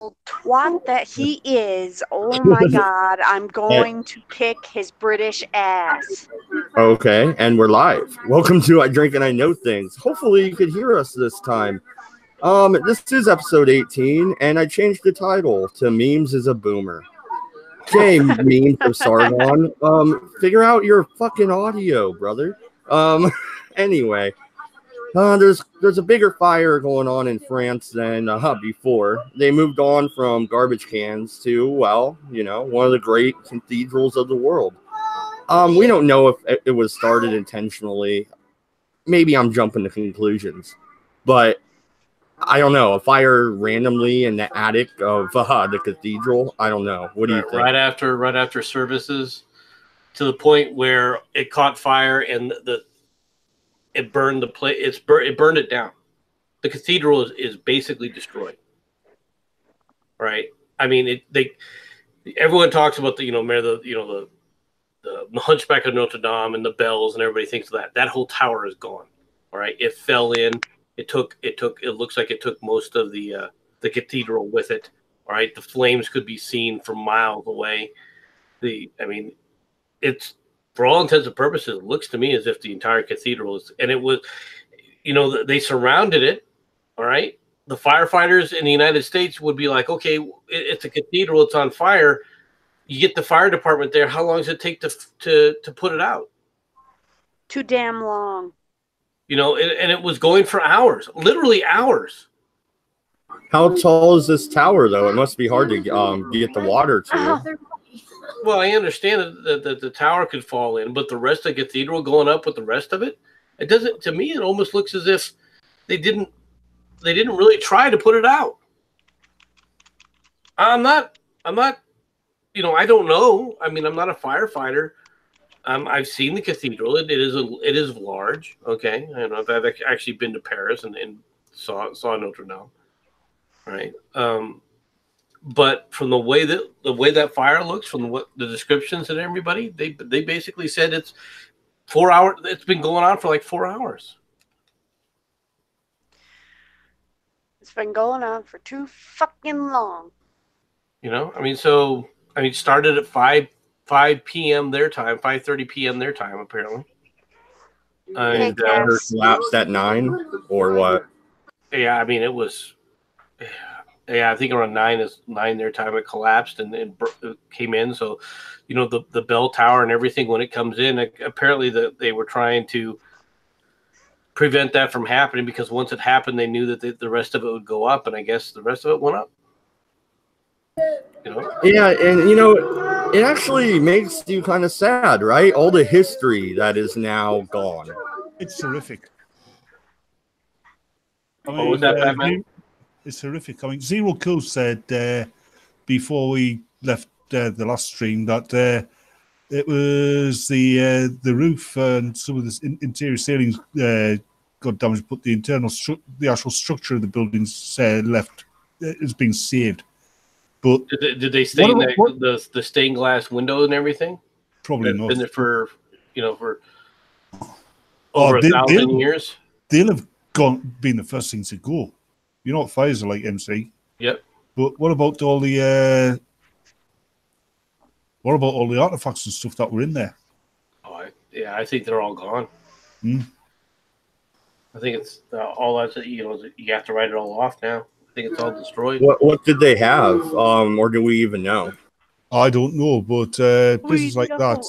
twat that he is. Oh my God, I'm going to kick his British ass. Okay, and we're live. Welcome to I Drink and I Know Things. Hopefully you could hear us this time. This is episode 18, and I changed the title to Memes is a Boomer. Okay, Meme from Sargon. Figure out your fucking audio, brother. Anyway. There's a bigger fire going on in France than before. They moved on from garbage cans to, well, one of the great cathedrals of the world. We don't know if it was started intentionally. Maybe I'm jumping to conclusions, but I don't know. A fire randomly in the attic of the cathedral. I don't know. What do you think? Right after services, to the point where it caught fire and it burned the place. It burned it down. The cathedral is basically destroyed. Right. I mean, everyone talks about the Hunchback of Notre Dame and the bells, and everybody thinks of that. That whole tower is gone. All right. It fell in. It looks like it took most of the cathedral with it. All right. The flames could be seen from miles away. It's, for all intents and purposes, it looks to me as if the entire cathedral is, and it was, they surrounded it. All right. The firefighters in the United States would be like, okay, it's a cathedral. It's on fire. You get the fire department there. How long does it take to put it out? Too damn long. And it was going for hours, literally hours. How tall is this tower, though? It must be hard to get the water to. Well, I understand that the tower could fall in, but the rest of the cathedral going up with the rest of it, it doesn't. To me, it almost looks as if they didn't really try to put it out. I'm not. I don't know. I mean, I'm not a firefighter. I've seen the cathedral. It is large. Okay, I don't know if I've actually been to Paris and saw Notre Dame. Right. But from the way that fire looks, from the descriptions and everybody, they basically said it's 4 hours. It's been going on for like 4 hours. It's been going on for too fucking long. Started at 5 p.m. their time, 5:30 p.m. their time, apparently. And collapsed at 9 or what? Yeah, I mean it was. Yeah, I think around 9 their time it collapsed and it came in. So, the bell tower and everything when it comes in, apparently they were trying to prevent that from happening because once it happened, they knew that the rest of it would go up, and I guess the rest of it went up. Yeah, and it actually makes you kind of sad, right? All the history that is now gone. It's horrific. What was that, Batman? It's horrific. I mean, Zero Cool said before we left the last stream that it was the roof and some of the interior ceilings got damaged, but the actual structure of the buildings left has been saved. But did they stain the stained glass windows and everything? Probably not. Been there for over 1,000 years. They'll have been the first things to go. You know what fires are like, MC? Yep. But what about all the artifacts and stuff that were in there? I think they're all gone. I think it's all that you have to write it all off now. I think it's all destroyed. What did they have? Or do we even know? I don't know, but places like that,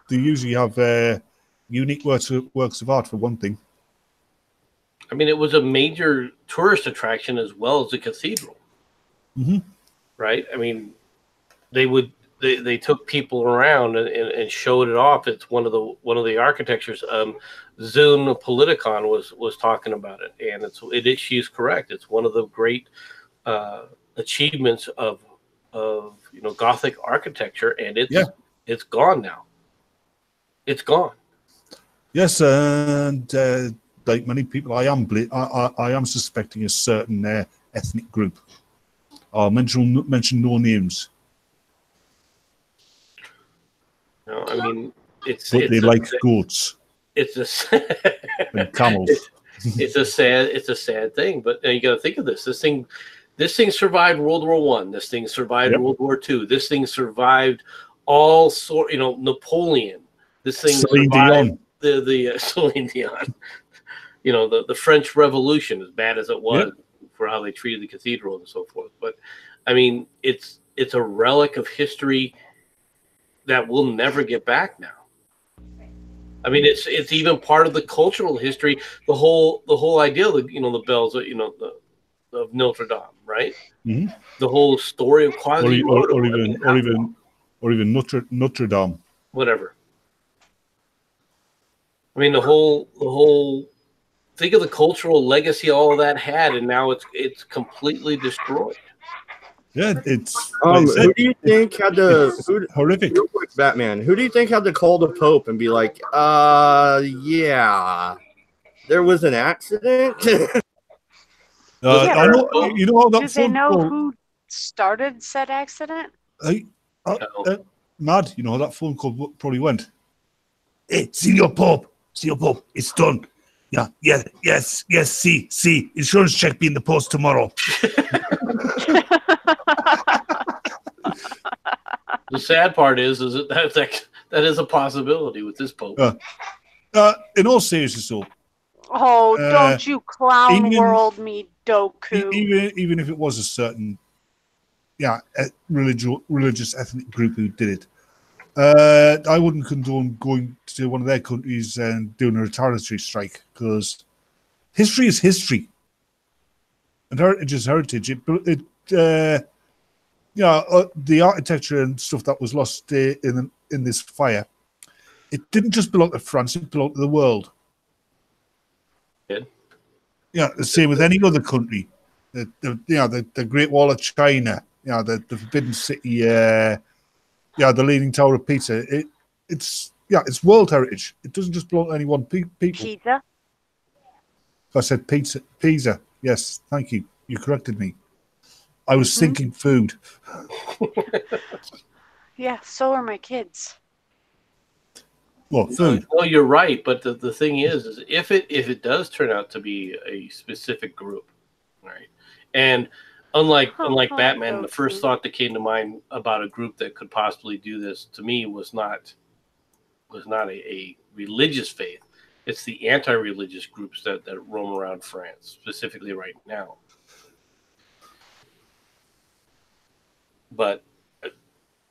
they usually have unique works of art for one thing. I mean, it was a major tourist attraction as well as the cathedral. Mm-hmm. Right? I mean, they took people around and showed it off. It's one of the architectures. Zune Politikon was talking about it, and she's correct. It's one of the great achievements of Gothic architecture, and it's gone now. It's gone. Yes, and like many people, I am suspecting a certain ethnic group. I'll mention no names. No, I mean they like goats. It's and camels. It's a sad thing, but you got to think of this. This thing, This thing survived World War One. This thing survived Yep. World War Two. This thing survived all sort. Napoleon. This thing Celine survived Dion. the Celine Dion. The French Revolution, as bad as it was for how they treated the cathedral and so forth. But I mean, it's a relic of history that we'll never get back now. I mean, it's even part of the cultural history. The whole idea of the bells, of Notre Dame, right? Mm-hmm. The whole story of Quasimodo, or even Notre Dame. Whatever. I mean, the whole. Think of the cultural legacy all of that had, and now it's completely destroyed. Yeah, it's who do you think had horrific? Real quick, Batman. Who do you think had to call the Pope and be like, yeah, there was an accident? I know. You know how that Do they know who started said accident? Mad. You know how that phone call probably went. Hey, Senior Pope, it's done. Yeah, yes. See. Insurance check be in the post tomorrow. The sad part is that is a possibility with this Pope. In all seriousness, though. Oh, don't you clown world me, Doku. Even if it was a certain, religious ethnic group who did it, I wouldn't condone going to one of their countries and doing a retaliatory strike, because history is history, and heritage is heritage. The architecture and stuff that was lost in this fire, it didn't just belong to France; it belonged to the world. Good. Yeah, the same with any other country. The Great Wall of China. The Forbidden City. The Leaning Tower of Pisa. It's world heritage. It doesn't just belong to any one people. Pizza. I said Pisa. Yes, thank you. You corrected me. I was thinking food. Yeah, so are my kids. Well, food. Well, you're right, but the thing is if it does turn out to be a specific group, right? And unlike Batman, the first thought that came to mind about a group that could possibly do this to me was not a religious faith. It's the anti-religious groups that roam around France, specifically right now. But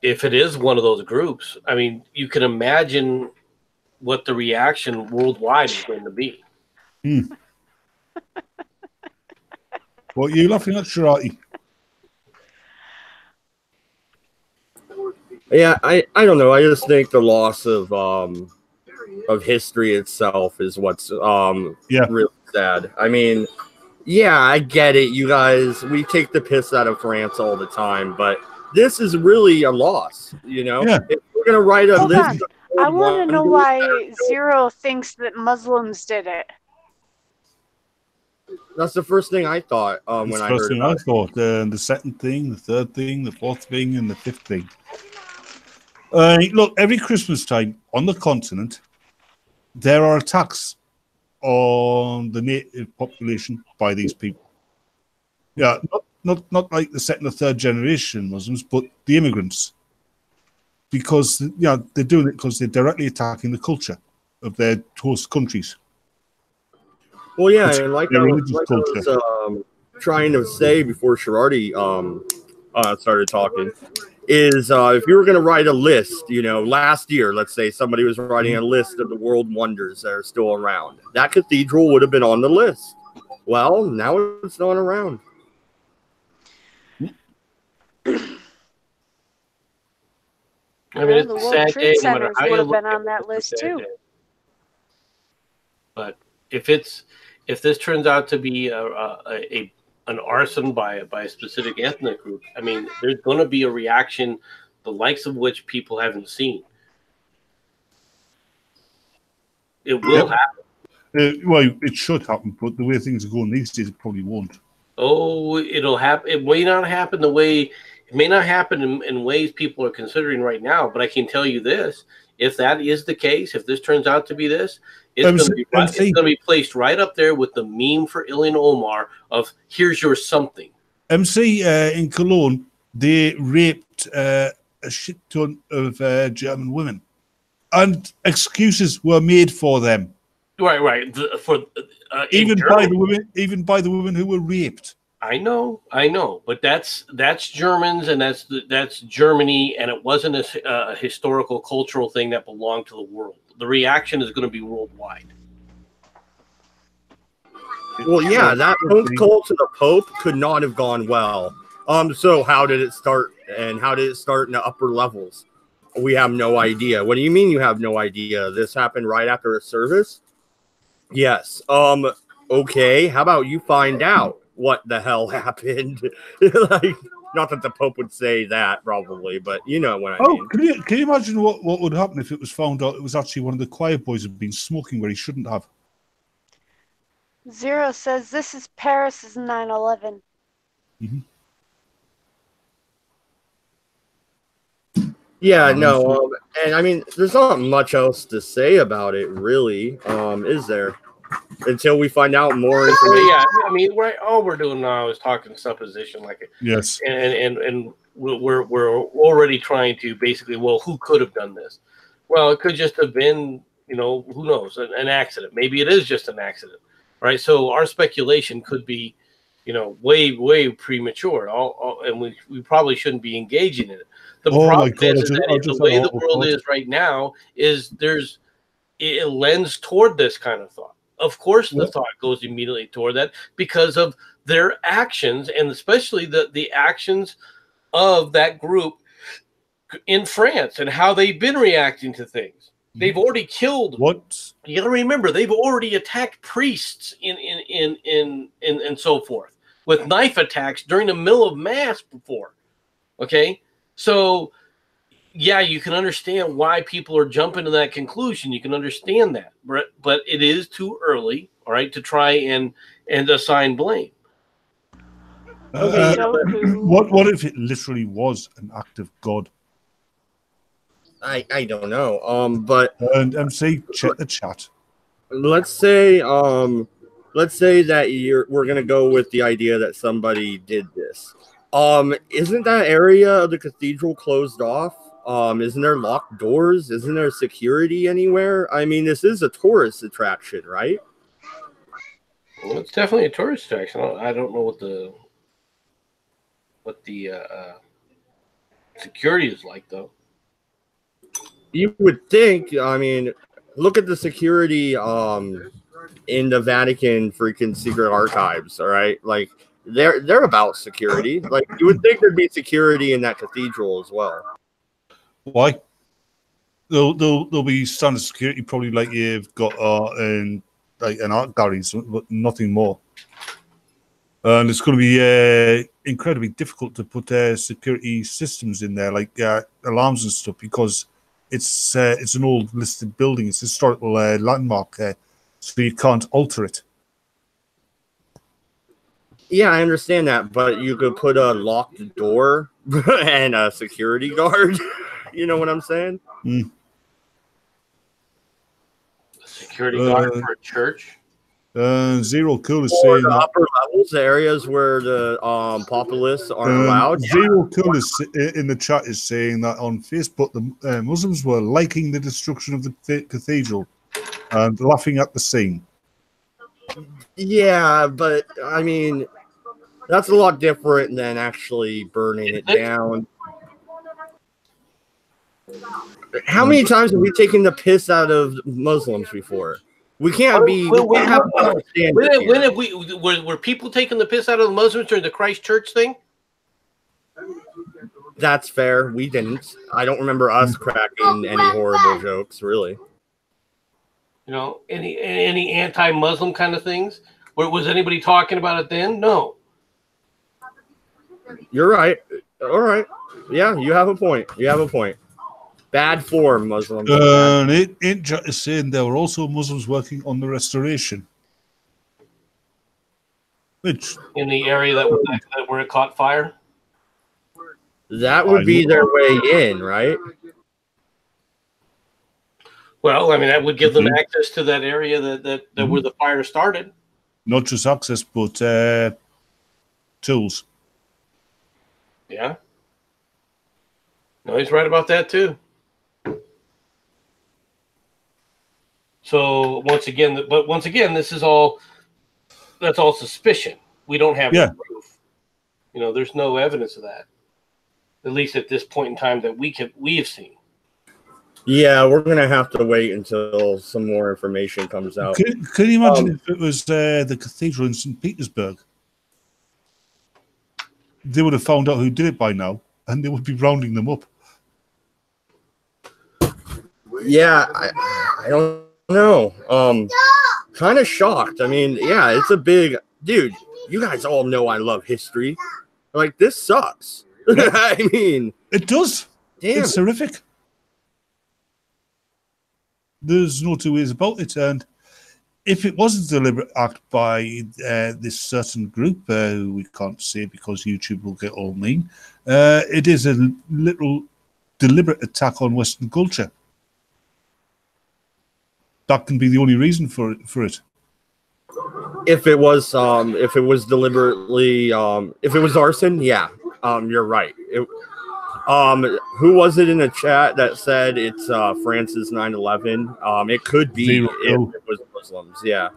if it is one of those groups, I mean, you can imagine what the reaction worldwide is going to be. What are you laughing at, Sharati? Yeah, I don't know. I just think the loss of history itself is what's really sad. I mean, yeah, I get it. You guys, we take the piss out of France all the time, but this is really a loss. If we're gonna write a list. I want to know why Zero thinks that Muslims did it. That's the first thing I thought when I heard about it. The second thing, the third thing, the fourth thing, and the fifth thing. Look, every Christmas time on the continent, there are attacks on the native population by these people. Yeah, not like the second or third generation Muslims, but the immigrants. Because they're doing it because they're directly attacking the culture of their host countries. Well, yeah, and like I was trying to say before Sharati started talking, is if you were going to write a list, last year, let's say somebody was writing a list of the world wonders that are still around, that cathedral would have been on the list. Well, now it's not around. I mean, it's the a World sad Trade day. No matter Centers how would you have look been at on that list too. But if this turns out to be an arson by a specific ethnic group, I mean, there's going to be a reaction, the likes of which people haven't seen. It will happen. Well, it should happen, but the way things are going these days, it probably won't. Oh, it'll happen. It may not happen in ways people are considering right now. But I can tell you this: if that is the case, if this turns out to be this, it's going to be placed right up there with the meme for Ilhan Omar of "Here's your something." MC in Cologne, they raped a shit ton of German women, and excuses were made for them. Right. Even by the women who were raped. I know, but that's Germans, and that's Germany, and it wasn't a historical, cultural thing that belonged to the world. The reaction is going to be worldwide. Well, yeah, that phone call to the Pope could not have gone well. So how did it start, and how did it start in the upper levels? We have no idea. What do you mean you have no idea? This happened right after a service? Yes. Okay. How about you find out what the hell happened? Like, not that the Pope would say that probably, but you know what I mean. Can you imagine what would happen if it was found out it was actually one of the choir boys who had been smoking where he shouldn't have? Zero says this is Paris's 9/11. Mm-hmm. Yeah, no, and I mean, there's not much else to say about it, really, is there? Until we find out more information. Yeah, I mean, all we're doing now is talking supposition, yes, and we're already trying to basically, well, who could have done this? Well, it could just have been, who knows, an accident. Maybe it is just an accident, right? So our speculation could be, way premature. And we probably shouldn't be engaging in it. The problem is that the way the world is right now is it lends toward this kind of thought. Of course, the thought goes immediately toward that because of their actions, and especially the actions of that group in France and how they've been reacting to things. They've already killed. What? You got to remember, they've already attacked priests and so forth with knife attacks during the middle of mass before. Okay, so yeah, you can understand why people are jumping to that conclusion. You can understand that, but it is too early, all right, to try and assign blame. What if it literally was an act of God? I don't know. But and MC, check the chat. Let's say that we're gonna go with the idea that somebody did this. Isn't that area of the cathedral closed off? Isn't there locked doors? Isn't there security anywhere? I mean, this is a tourist attraction, right? Well, it's definitely a tourist attraction. I don't know what the security is like, though. You would think. I mean, look at the security in the Vatican freaking secret archives. All right, like they're about security. Like you would think there'd be security in that cathedral as well. Why? There'll be standard security, probably like you've got in like an art gallery, but nothing more. And it's going to be incredibly difficult to put security systems in there, like alarms and stuff, because it's an old listed building. It's a historical landmark, so you can't alter it. Yeah, I understand that, but you could put a locked door and a security guard. You know what I'm saying? A security guard for a church? Zero Cool is or saying the upper levels, the areas where the populists aren't allowed. Zero Cool is in the chat is saying that on Facebook the Muslims were liking the destruction of the cathedral and laughing at the scene. Yeah, but I mean, that's a lot different than actually burning it down. How many times have we taken the piss out of Muslims before? We can't be. When have were people taking the piss out of the Muslims during the Christ Church thing? That's fair. We didn't. I don't remember us cracking any horrible jokes, really. Any anti-Muslim kind of things? Was anybody talking about it then? No. You're right. All right. Yeah, you have a point. Bad form, Muslims. It is saying there were also Muslims working on the restoration. Which in the area where it caught fire? That would be their way in, right? Well, I mean, that would give them access to that area that where the fire started. Not just access, but tools. Yeah. No, he's right about that too. So once again, this is that's all suspicion. We don't have any proof. There's no evidence of that. At least at this point in time that we have seen. Yeah, we're gonna have to wait until some more information comes out. Can you imagine if it was the cathedral in St. Petersburg? They would have found out who did it by now, and they would be rounding them up. Yeah, I don't know. Kind of shocked. I mean, yeah, it's a big dude. You guys all know I love history. Like, this sucks. I mean, it does. Damn. It's horrific. There's no two ways about it. And if it was a deliberate act by this certain group, who we can't say because YouTube will get all mean, it is a little deliberate attack on Western culture. That can be the only reason for it. If it was deliberately, if it was arson, yeah, you're right. Who was it in the chat that said it's France's 9/11? It could be if it was Muslims, yeah.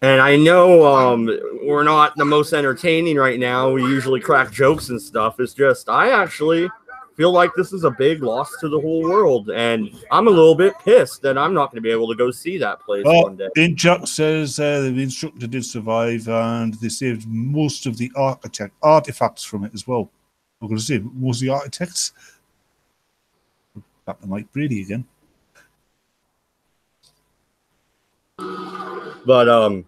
And I know we're not the most entertaining right now. We usually crack jokes and stuff. It's just I actually feel like this is a big loss to the whole world, and I'm a little bit pissed that I'm not going to be able to go see that place one day. Jack says the instructor did survive, and they saved most of the artifacts from it as well. I'm going to say most of the architects. Back to Mike Brady again. But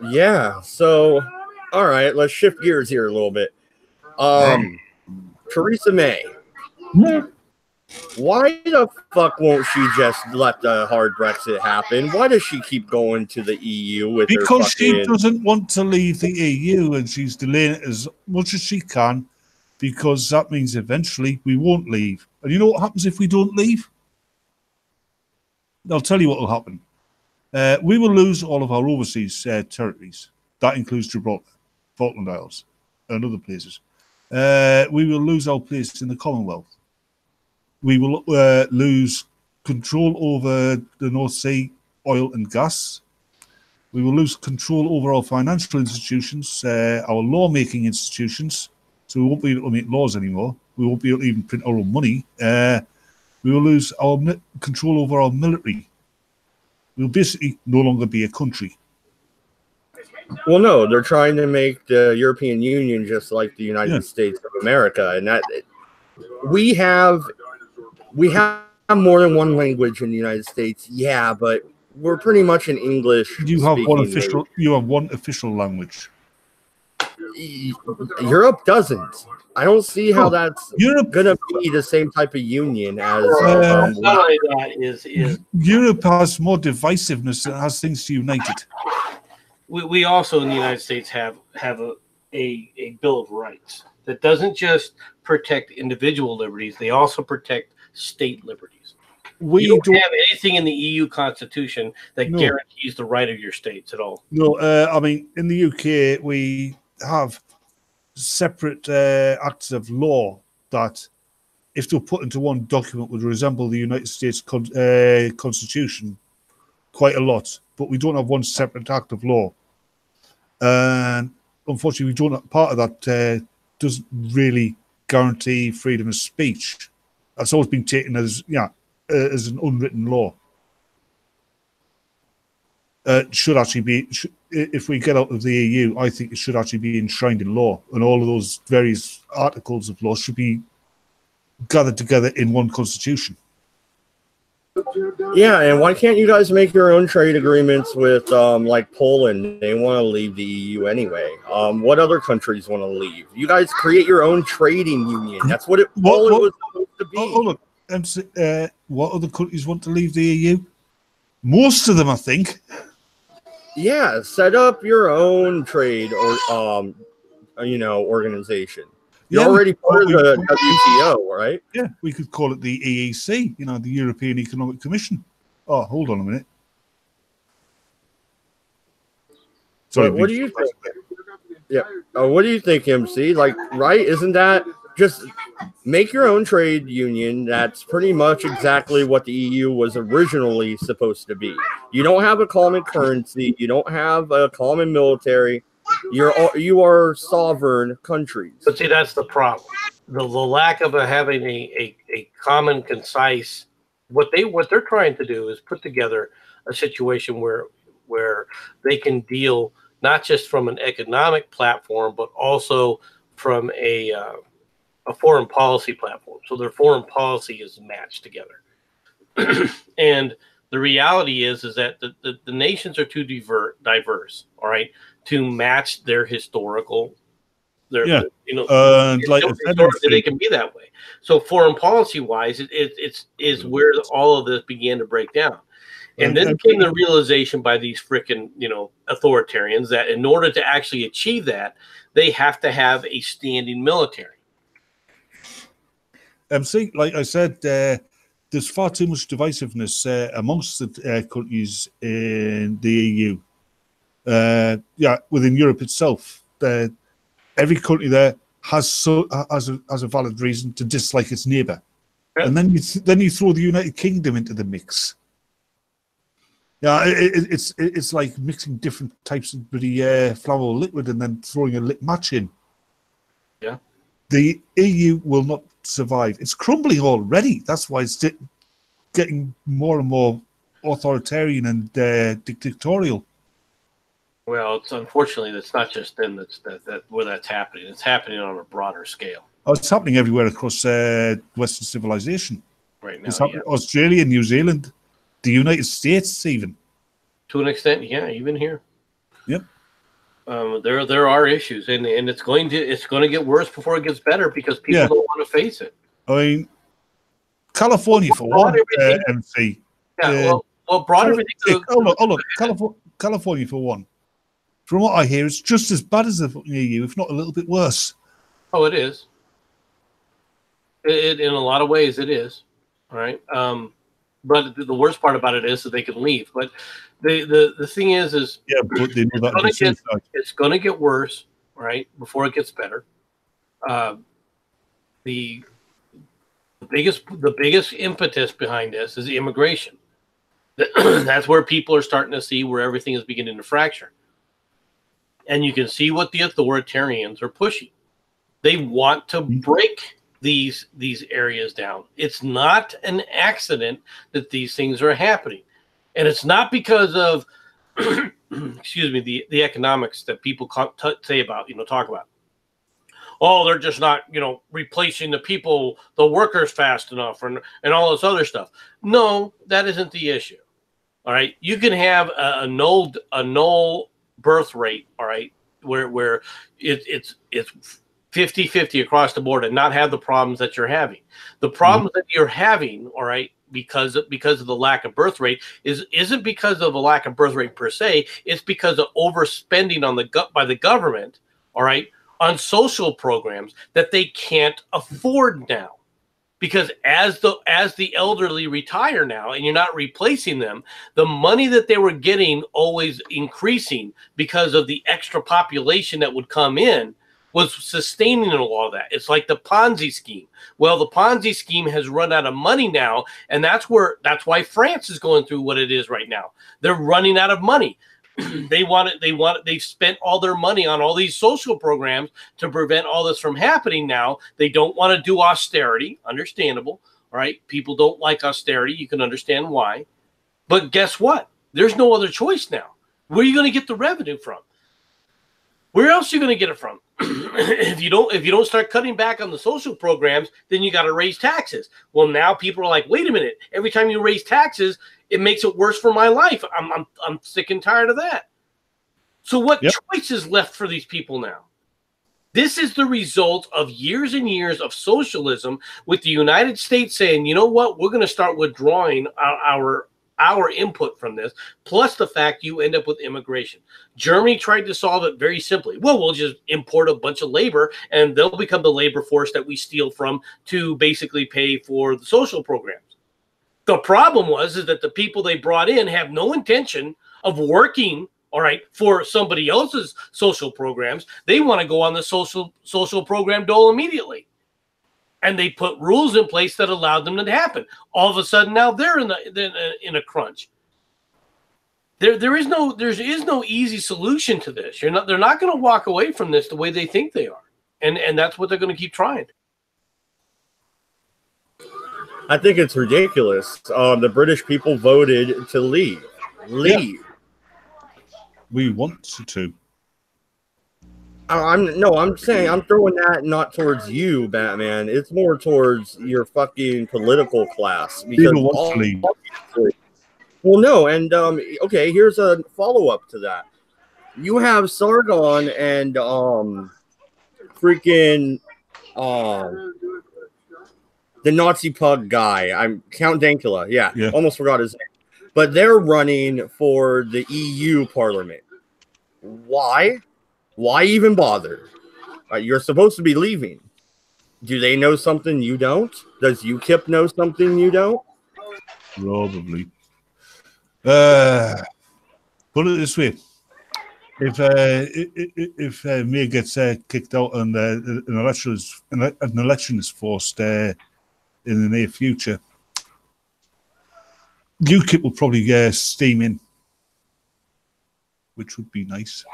yeah. So, all right, let's shift gears here a little bit. Theresa May. Why the fuck won't she just let the hard Brexit happen? Why does she keep going to the EU with her fucking... she doesn't want to leave the EU, and she's delaying it as much as she can, because that means eventually we won't leave. And you know what happens if we don't leave? I'll tell you what will happen. We will lose all of our overseas territories. That includes Gibraltar, Falkland Isles, and other places. We will lose our place in the Commonwealth. We will lose control over the North Sea oil and gas. We will lose control over our financial institutions, our lawmaking institutions. So we won't be able to make laws anymore. We won't be able to even print our own money. We will lose our control over our military. We will basically no longer be a country. Well, no, they're trying to make the European Union just like the United States of America, and that we have more than one language in the United States. Yeah, but we're pretty much an English. You have one official language. Europe doesn't. I don't see how that's gonna be the same type of union as. Europe has more divisiveness and has things to unite it. We also in the United States have a Bill of Rights that doesn't just protect individual liberties; they also protect state liberties. We don't have anything in the EU Constitution that guarantees the right of your states at all. No, I mean in the UK we have separate acts of law that, if they're put into one document, would resemble the United States Constitution quite a lot. But we don't have one separate act of law. And unfortunately, we don't. Part of that doesn't really guarantee freedom of speech. That's always been taken as as an unwritten law. Should actually be. If we get out of the EU, I think it should actually be enshrined in law, and all of those various articles of law should be gathered together in one constitution. Yeah, and why can't you guys make your own trade agreements with like Poland? They want to leave the EU anyway. What other countries want to leave? You guys create your own trading union. That's what it was supposed to be. Hold on. What other countries want to leave the EU? Most of them, I think. Yeah, set up your own trade or organization. You're already part of the WTO, right? Yeah, we could call it the EEC, the European Economic Commission. Oh, hold on a minute. Sorry, what do you think? Yeah. What do you think, MC? Like, right? Isn't that just make your own trade union? That's pretty much exactly what the EU was originally supposed to be. You don't have a common currency. You don't have a common military. You are sovereign countries. But see, that's the problem. The lack of having a common, concise. What they're trying to do is put together a situation where they can deal not just from an economic platform, but also from a foreign policy platform. So their foreign policy is matched together. And the reality is that the nations are too diverse, all right, to match their historical. Like historically they can be that way. So foreign policy wise, it's where all of this began to break down. And then came the realization by these freaking, authoritarians that in order to actually achieve that, they have to have a standing military. See, like I said, there's far too much divisiveness amongst the countries in the EU. Within Europe itself, every country there has a valid reason to dislike its neighbour, and then you throw the United Kingdom into the mix. Yeah, it's like mixing different types of bloody flammable liquid and then throwing a lit match in. Yeah, the EU will not survive. It's crumbling already. That's why it's getting more and more authoritarian and dictatorial. Well, it's unfortunately that's not just them that where that's happening. It's happening on a broader scale. Oh, it's happening everywhere across Western civilization. Right now, it's happening Australia, New Zealand, the United States, even to an extent. Yeah, even here. Yep. There are issues, and it's going to get worse before it gets better because people don't want to face it. I mean, California for one, MC. Yeah, brought everything. Hold on, California for one. From what I hear, it's just as bad as the EU, if not a little bit worse. Oh, it is. It in a lot of ways, it is. All right. But the worst part about it is that they can leave. But the thing is but they know it's going to get worse, right? Before it gets better. The biggest impetus behind this is immigration. That's where people are starting to see where everything is beginning to fracture. And you can see what the authoritarians are pushing. They want to break these areas down. It's not an accident that these things are happening. And it's not because of, excuse me, the economics that people say about, talk about. Oh, they're just not, replacing the workers fast enough and all this other stuff. No, that isn't the issue. All right. You can have a null birth rate, all right, where it's 50-50 across the board and not have the problems that you're having. The problems that you're having, all right, because of the lack of birth rate isn't because of a lack of birth rate per se. It's because of overspending by the government, all right, on social programs that they can't afford now. Because as the elderly retire now and you're not replacing them, the money that they were getting always increasing because of the extra population that would come in was sustaining a lot of that. It's like the Ponzi scheme. Well, the Ponzi scheme has run out of money now, and that's why France is going through what it is right now. They're running out of money. They've spent all their money on all these social programs to prevent all this from happening now. They don't want to do austerity. Understandable. All right. People don't like austerity. You can understand why. But guess what? There's no other choice now. Where are you going to get the revenue from? Where else are you going to get it from? If you don't start cutting back on the social programs, then you got to raise taxes. Well, now people are like, wait a minute. Every time you raise taxes, it makes it worse for my life. I'm sick and tired of that. So what choice is left for these people now? This is the result of years and years of socialism with the United States saying, you know what, we're going to start withdrawing our input from this, plus the fact you end up with immigration. Germany tried to solve it very simply. Well, we'll just import a bunch of labor and they'll become the labor force that we steal from to basically pay for the social programs. The problem is that the people they brought in have no intention of working All right, for somebody else's social programs, they want to go on the social program dole immediately, and they put rules in place that allowed them to happen. All of a sudden, now they're in a crunch. There is no easy solution to this. They're not going to walk away from this the way they think they are, and that's what they're going to keep trying. I think it's ridiculous. The British people voted to leave. Yeah. We want to. I'm saying I'm throwing that not towards you, Batman. It's more towards your fucking political class. Because well, no, and okay, here's a follow-up to that. You have Sargon and freaking the Nazi pug guy. I'm Count Dankula. Yeah, almost forgot his name. But they're running for the EU Parliament. Why? Why even bother? You're supposed to be leaving. Do they know something you don't? Does UKIP know something you don't? Probably. Put it this way: if May gets kicked out and an election is forced in the near future, UKIP will probably steam in, which would be nice.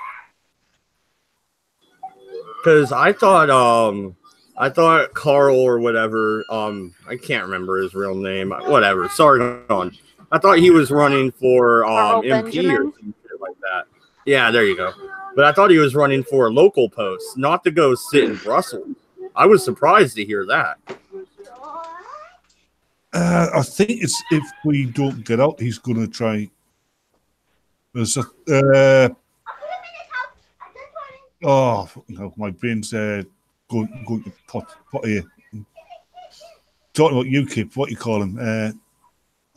Because I thought Carl or whatever, I can't remember his real name. Whatever, Sargon. I thought he was running for MP Benjamin? Or something like that. Yeah, there you go. But I thought he was running for a local post, not to go sit in Brussels. I was surprised to hear that. I think it's if we don't get out, he's going to try. No, my brain's going to pot here. Talking about UKIP, what do you call him?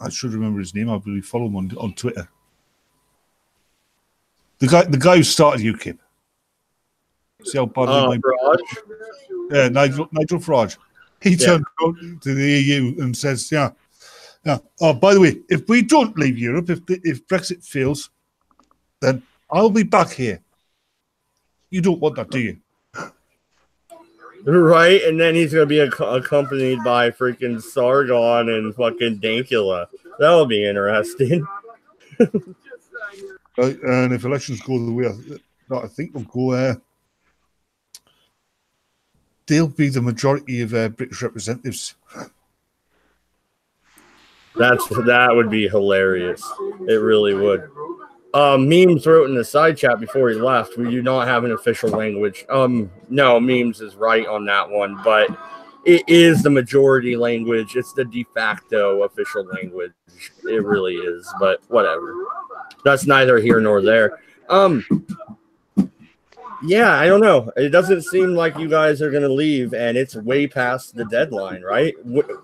I should remember his name. I believe follow him on Twitter. The guy who started UKIP. See how badly Nigel Farage. He turned out to the EU and says, yeah. Oh, by the way, if we don't leave Europe, if Brexit fails, then I'll be back here. You don't want that, do you? Right, and then he's going to be accompanied by freaking Sargon and fucking Dankula. That'll be interesting. And if elections go the way I think they'll go, they'll be the majority of British representatives. That would be hilarious. It really would. Memes wrote in the side chat before he left, we do not have an official language. No, Memes is right on that one, but it is the majority language. It's the de facto official language. It really is, but whatever. That's neither here nor there. Yeah, I don't know. It doesn't seem like you guys are going to leave, and it's way past the deadline, right?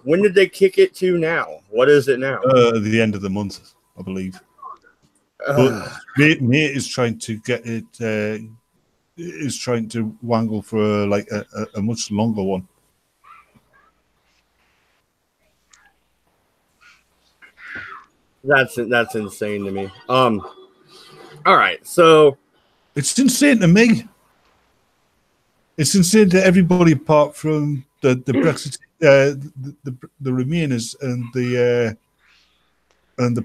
When did they kick it to now? What is it now? The end of the month, I believe. But May is trying to get it. Is trying to wangle for a much longer one. That's insane to me. All right, so it's insane to me. It's insane to everybody apart from the Brexit, the Remainers and the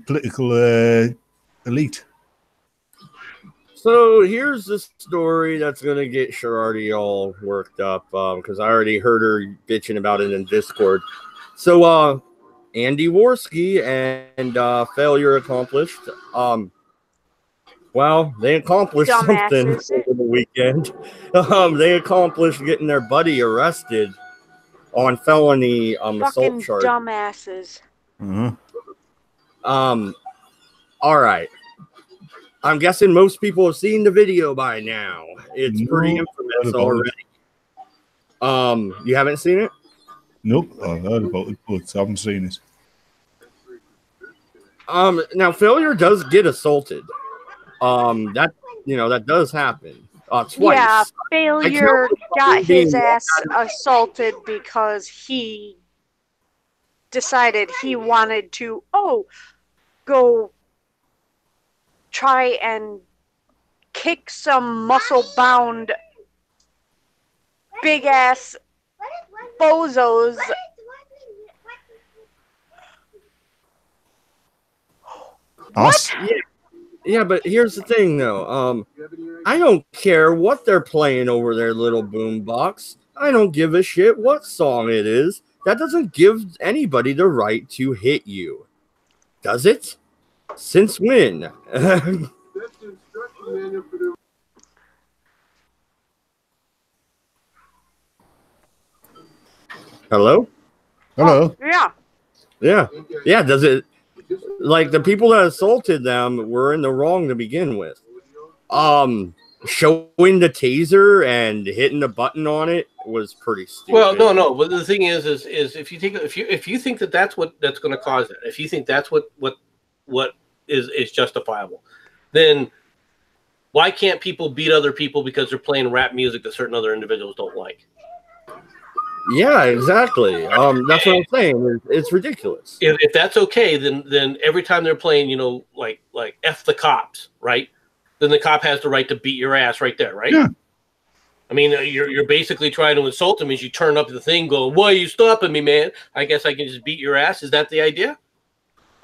political elite. So here's the story that's going to get Sherardi all worked up because I already heard her bitching about it in Discord. So Andy Worski and failure accomplished. Well, they accomplished something over the weekend. They accomplished getting their buddy arrested on felony assault charge. Dumbasses. Mm-hmm. All right. I'm guessing most people have seen the video by now. It's pretty infamous already. You haven't seen it? Nope. I heard about it, but I haven't seen it. Now failure does get assaulted. That does happen. Twice. Yeah, failure got his ass assaulted because he decided he wanted to go try and kick some muscle-bound, big-ass bozos. Us? Yeah, but here's the thing, though. I don't care what they're playing over their little boom box. I don't give a shit what song it is. That doesn't give anybody the right to hit you. Does it? Since when? Hello? Hello? Yeah. Does it? Like, the people that assaulted them were in the wrong to begin with. Showing the taser and hitting the button on it was pretty stupid. Well, no. But the thing is if you think that that's going to cause it, if you think that's what is justifiable, then why can't people beat other people because they're playing rap music that certain other individuals don't like? Yeah, exactly. That's what I'm saying. It's ridiculous. If that's okay, then every time they're playing, like F the cops, right? Then the cop has the right to beat your ass right there, right? Yeah. I mean, you're basically trying to insult him as you turn up the thing, going, "Why are you stopping me, man? I guess I can just beat your ass." Is that the idea?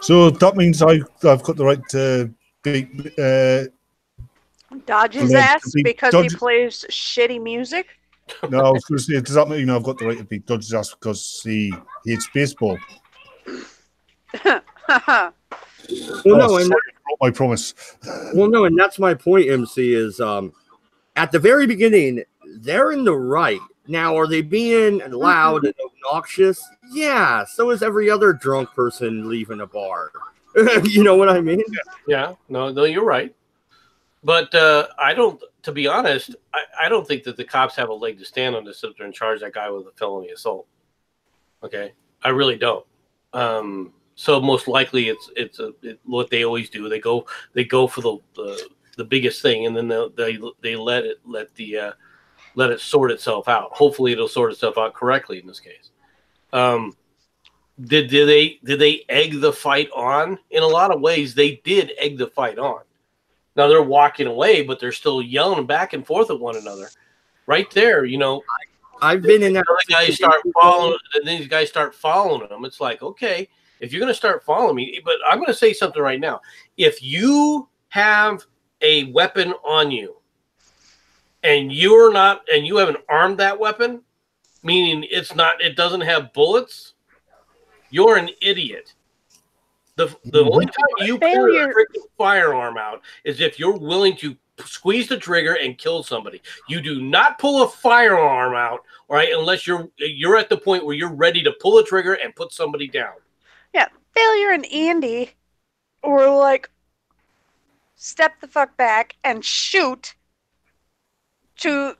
So that means I've got the right to beat Dodge his Yeah, ass he because dodges- he plays shitty music? No, I was going to say, does that mean I've got the right to beat Dodge's ass because he hates baseball? Well, no, and Sorry, I broke my promise. and that's my point, MC, is at the very beginning, they're in the right. Now, are they being loud and obnoxious? Yeah, so is every other drunk person leaving a bar. You know what I mean? Yeah. No, you're right. But I don't. To be honest, I don't think that the cops have a leg to stand on to sit there and charge that guy with a felony assault. Okay, I really don't. So most likely, it's what they always do. They go for the biggest thing, and then they let it sort itself out. Hopefully, it'll sort itself out correctly in this case. Did they egg the fight on? In a lot of ways, they did egg the fight on. Now they're walking away, but they're still yelling back and forth at one another. Right there, I've been in that. These guys start following them. It's like, okay, if you're going to start following me, but I'm going to say something right now. If you have a weapon on you, and you haven't armed that weapon, meaning it doesn't have bullets, you're an idiot. The only time you pull a freaking firearm out is if you're willing to squeeze the trigger and kill somebody. You do not pull a firearm out, all right, unless you're at the point where you're ready to pull a trigger and put somebody down. Yeah, Failure and Andy were like, step the fuck back and shoot to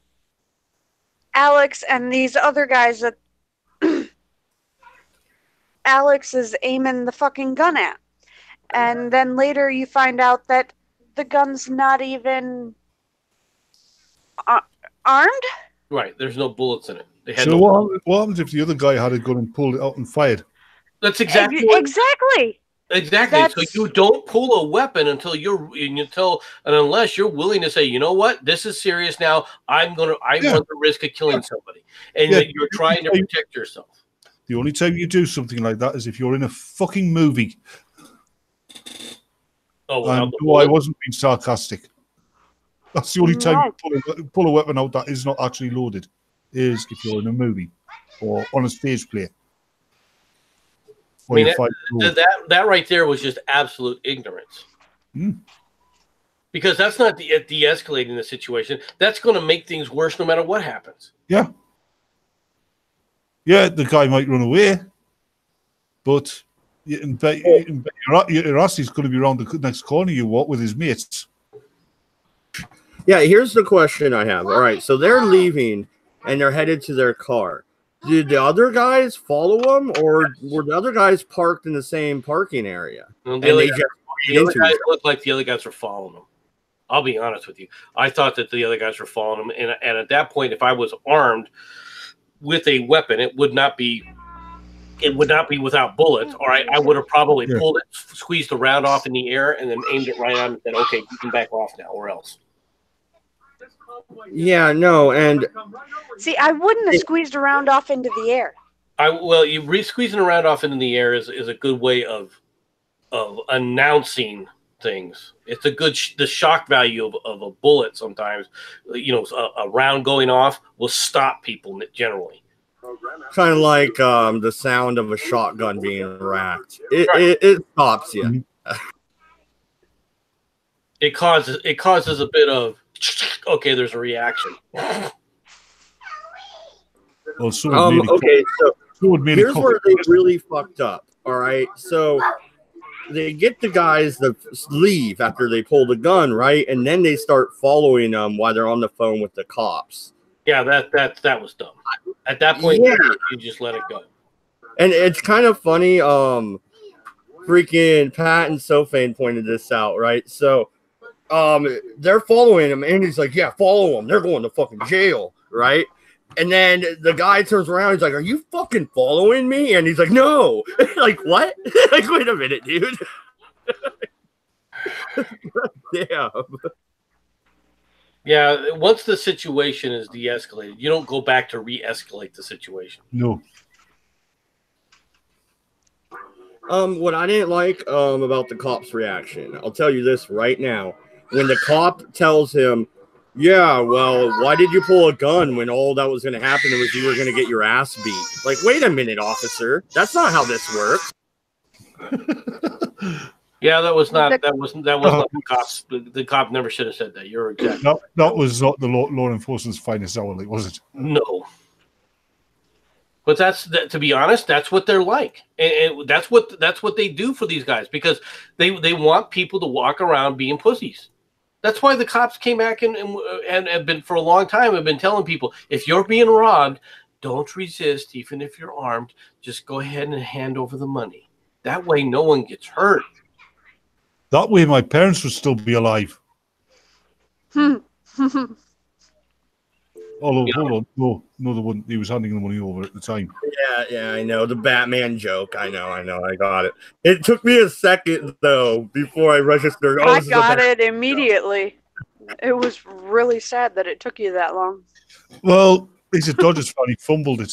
Alex and these other guys that Alex is aiming the fucking gun at. And then later you find out that the gun's not even armed? Right, there's no bullets in it. So what happens if the other guy had a gun and pulled it out and fired? That's exactly Exactly. So you don't pull a weapon until unless you're willing to say, you know what, this is serious now. I run the risk of killing somebody, and you're trying to protect yourself. The only time you do something like that is if you're in a fucking movie. Oh, and I wasn't being sarcastic. That's the only time you pull a weapon out that is not actually loaded, is if you're in a movie or on a stage play. I mean, that right there was just absolute ignorance. Because that's not de-escalating the situation. That's going to make things worse no matter what happens. Yeah. Yeah, the guy might run away, but you can bet your ass he's going to be around the next corner you walk with his mates. Yeah, here's the question I have. All right, so they're leaving and they're headed to their car. Did the other guys follow them, or were the other guys parked in the same parking area? Well, the other guys looked like the other guys were following them. I'll be honest with you. I thought that the other guys were following them, and at that point, if I was armed with a weapon, it would not be without bullets. All right, I would have probably pulled it, squeezed the round off in the air, and then aimed it right on and said, "Okay, you can back off now, or else." Yeah, no, and See, I wouldn't have squeezed a round off into the air. Squeezing a round off into the air is a good way of announcing things. It's a good the shock value of a bullet. Sometimes, a round going off will stop people generally. kind of like the sound of a shotgun being racked. It stops you. Mhm. It causes a bit of okay. There's a reaction. Well, so Okay, so would here's where they really fucked up. All right, so they get the guys to leave after they pull the gun, right, and then they start following them while they're on the phone with the cops. Yeah, that was dumb. At that point, Yeah. you just let it go. And it's kind of funny. Freaking Pat and Sophane pointed this out, right? So, they're following him, and he's like, "Yeah, follow them. They're going to fucking jail, right?" And then the guy turns around. He's like, "Are you fucking following me?" And he's like, "No." Like, what? Like, wait a minute, dude. Damn. Yeah, once the situation is de-escalated, you don't go back to re-escalate the situation. No. What I didn't like about the cop's reaction, I'll tell you this right now. When the cop tells him, "Yeah, well, why did you pull a gun when all that was going to happen was you were going to get your ass beat?" Like, wait a minute, officer. That's not how this works. Yeah, that was not the cops. The cop never should have said that. You're exactly That was not the law enforcement's finest hour, was it? no. But to be honest, that's what they're like, and that's what they do for these guys because they want people to walk around being pussies. That's why the cops came back and have been for a long time have been telling people if you're being robbed, don't resist, even if you're armed. Just go ahead and hand over the money. That way, no one gets hurt. That way, my parents would still be alive. Hold on. No, they wouldn't. He was handing the money over at the time. Yeah, I know. The Batman joke. I know. I got it. It took me a second, though, before I registered. I got it immediately. It was really sad that it took you that long. Well, he's a Dodgers fan. He fumbled it.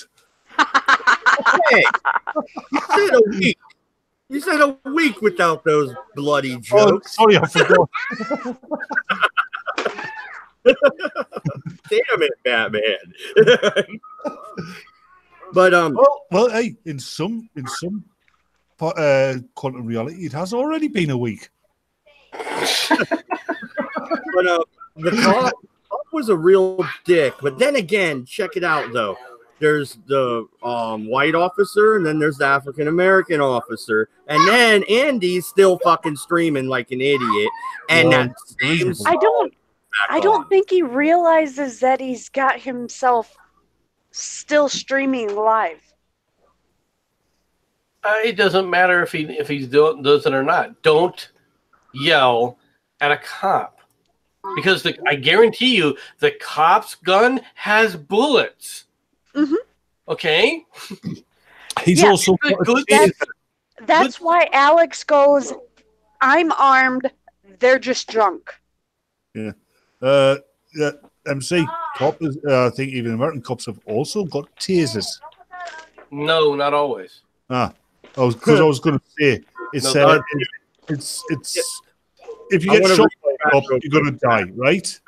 Hey, you said a week. You said a week without those bloody Oh, jokes. sorry, I forgot. Damn it, Batman. But well, hey, in some quantum reality, it has already been a week. but the cop was a real dick. But then again, check it out though. There's the white officer, and then there's the African American officer, and then Andy's still fucking streaming like an idiot. And Well, that same I don't think he realizes that he's got himself still streaming live. It doesn't matter if he does it or not. Don't yell at a cop because I guarantee you the cop's gun has bullets. Mhm. Okay. He's Yeah, also That's why Alex goes, "I'm armed. They're just drunk." yeah. MC cop is. I think even American cops have also got tasers. No, not always. I was going to say it's No, it's if you get shot by a cop, you're going to die, right?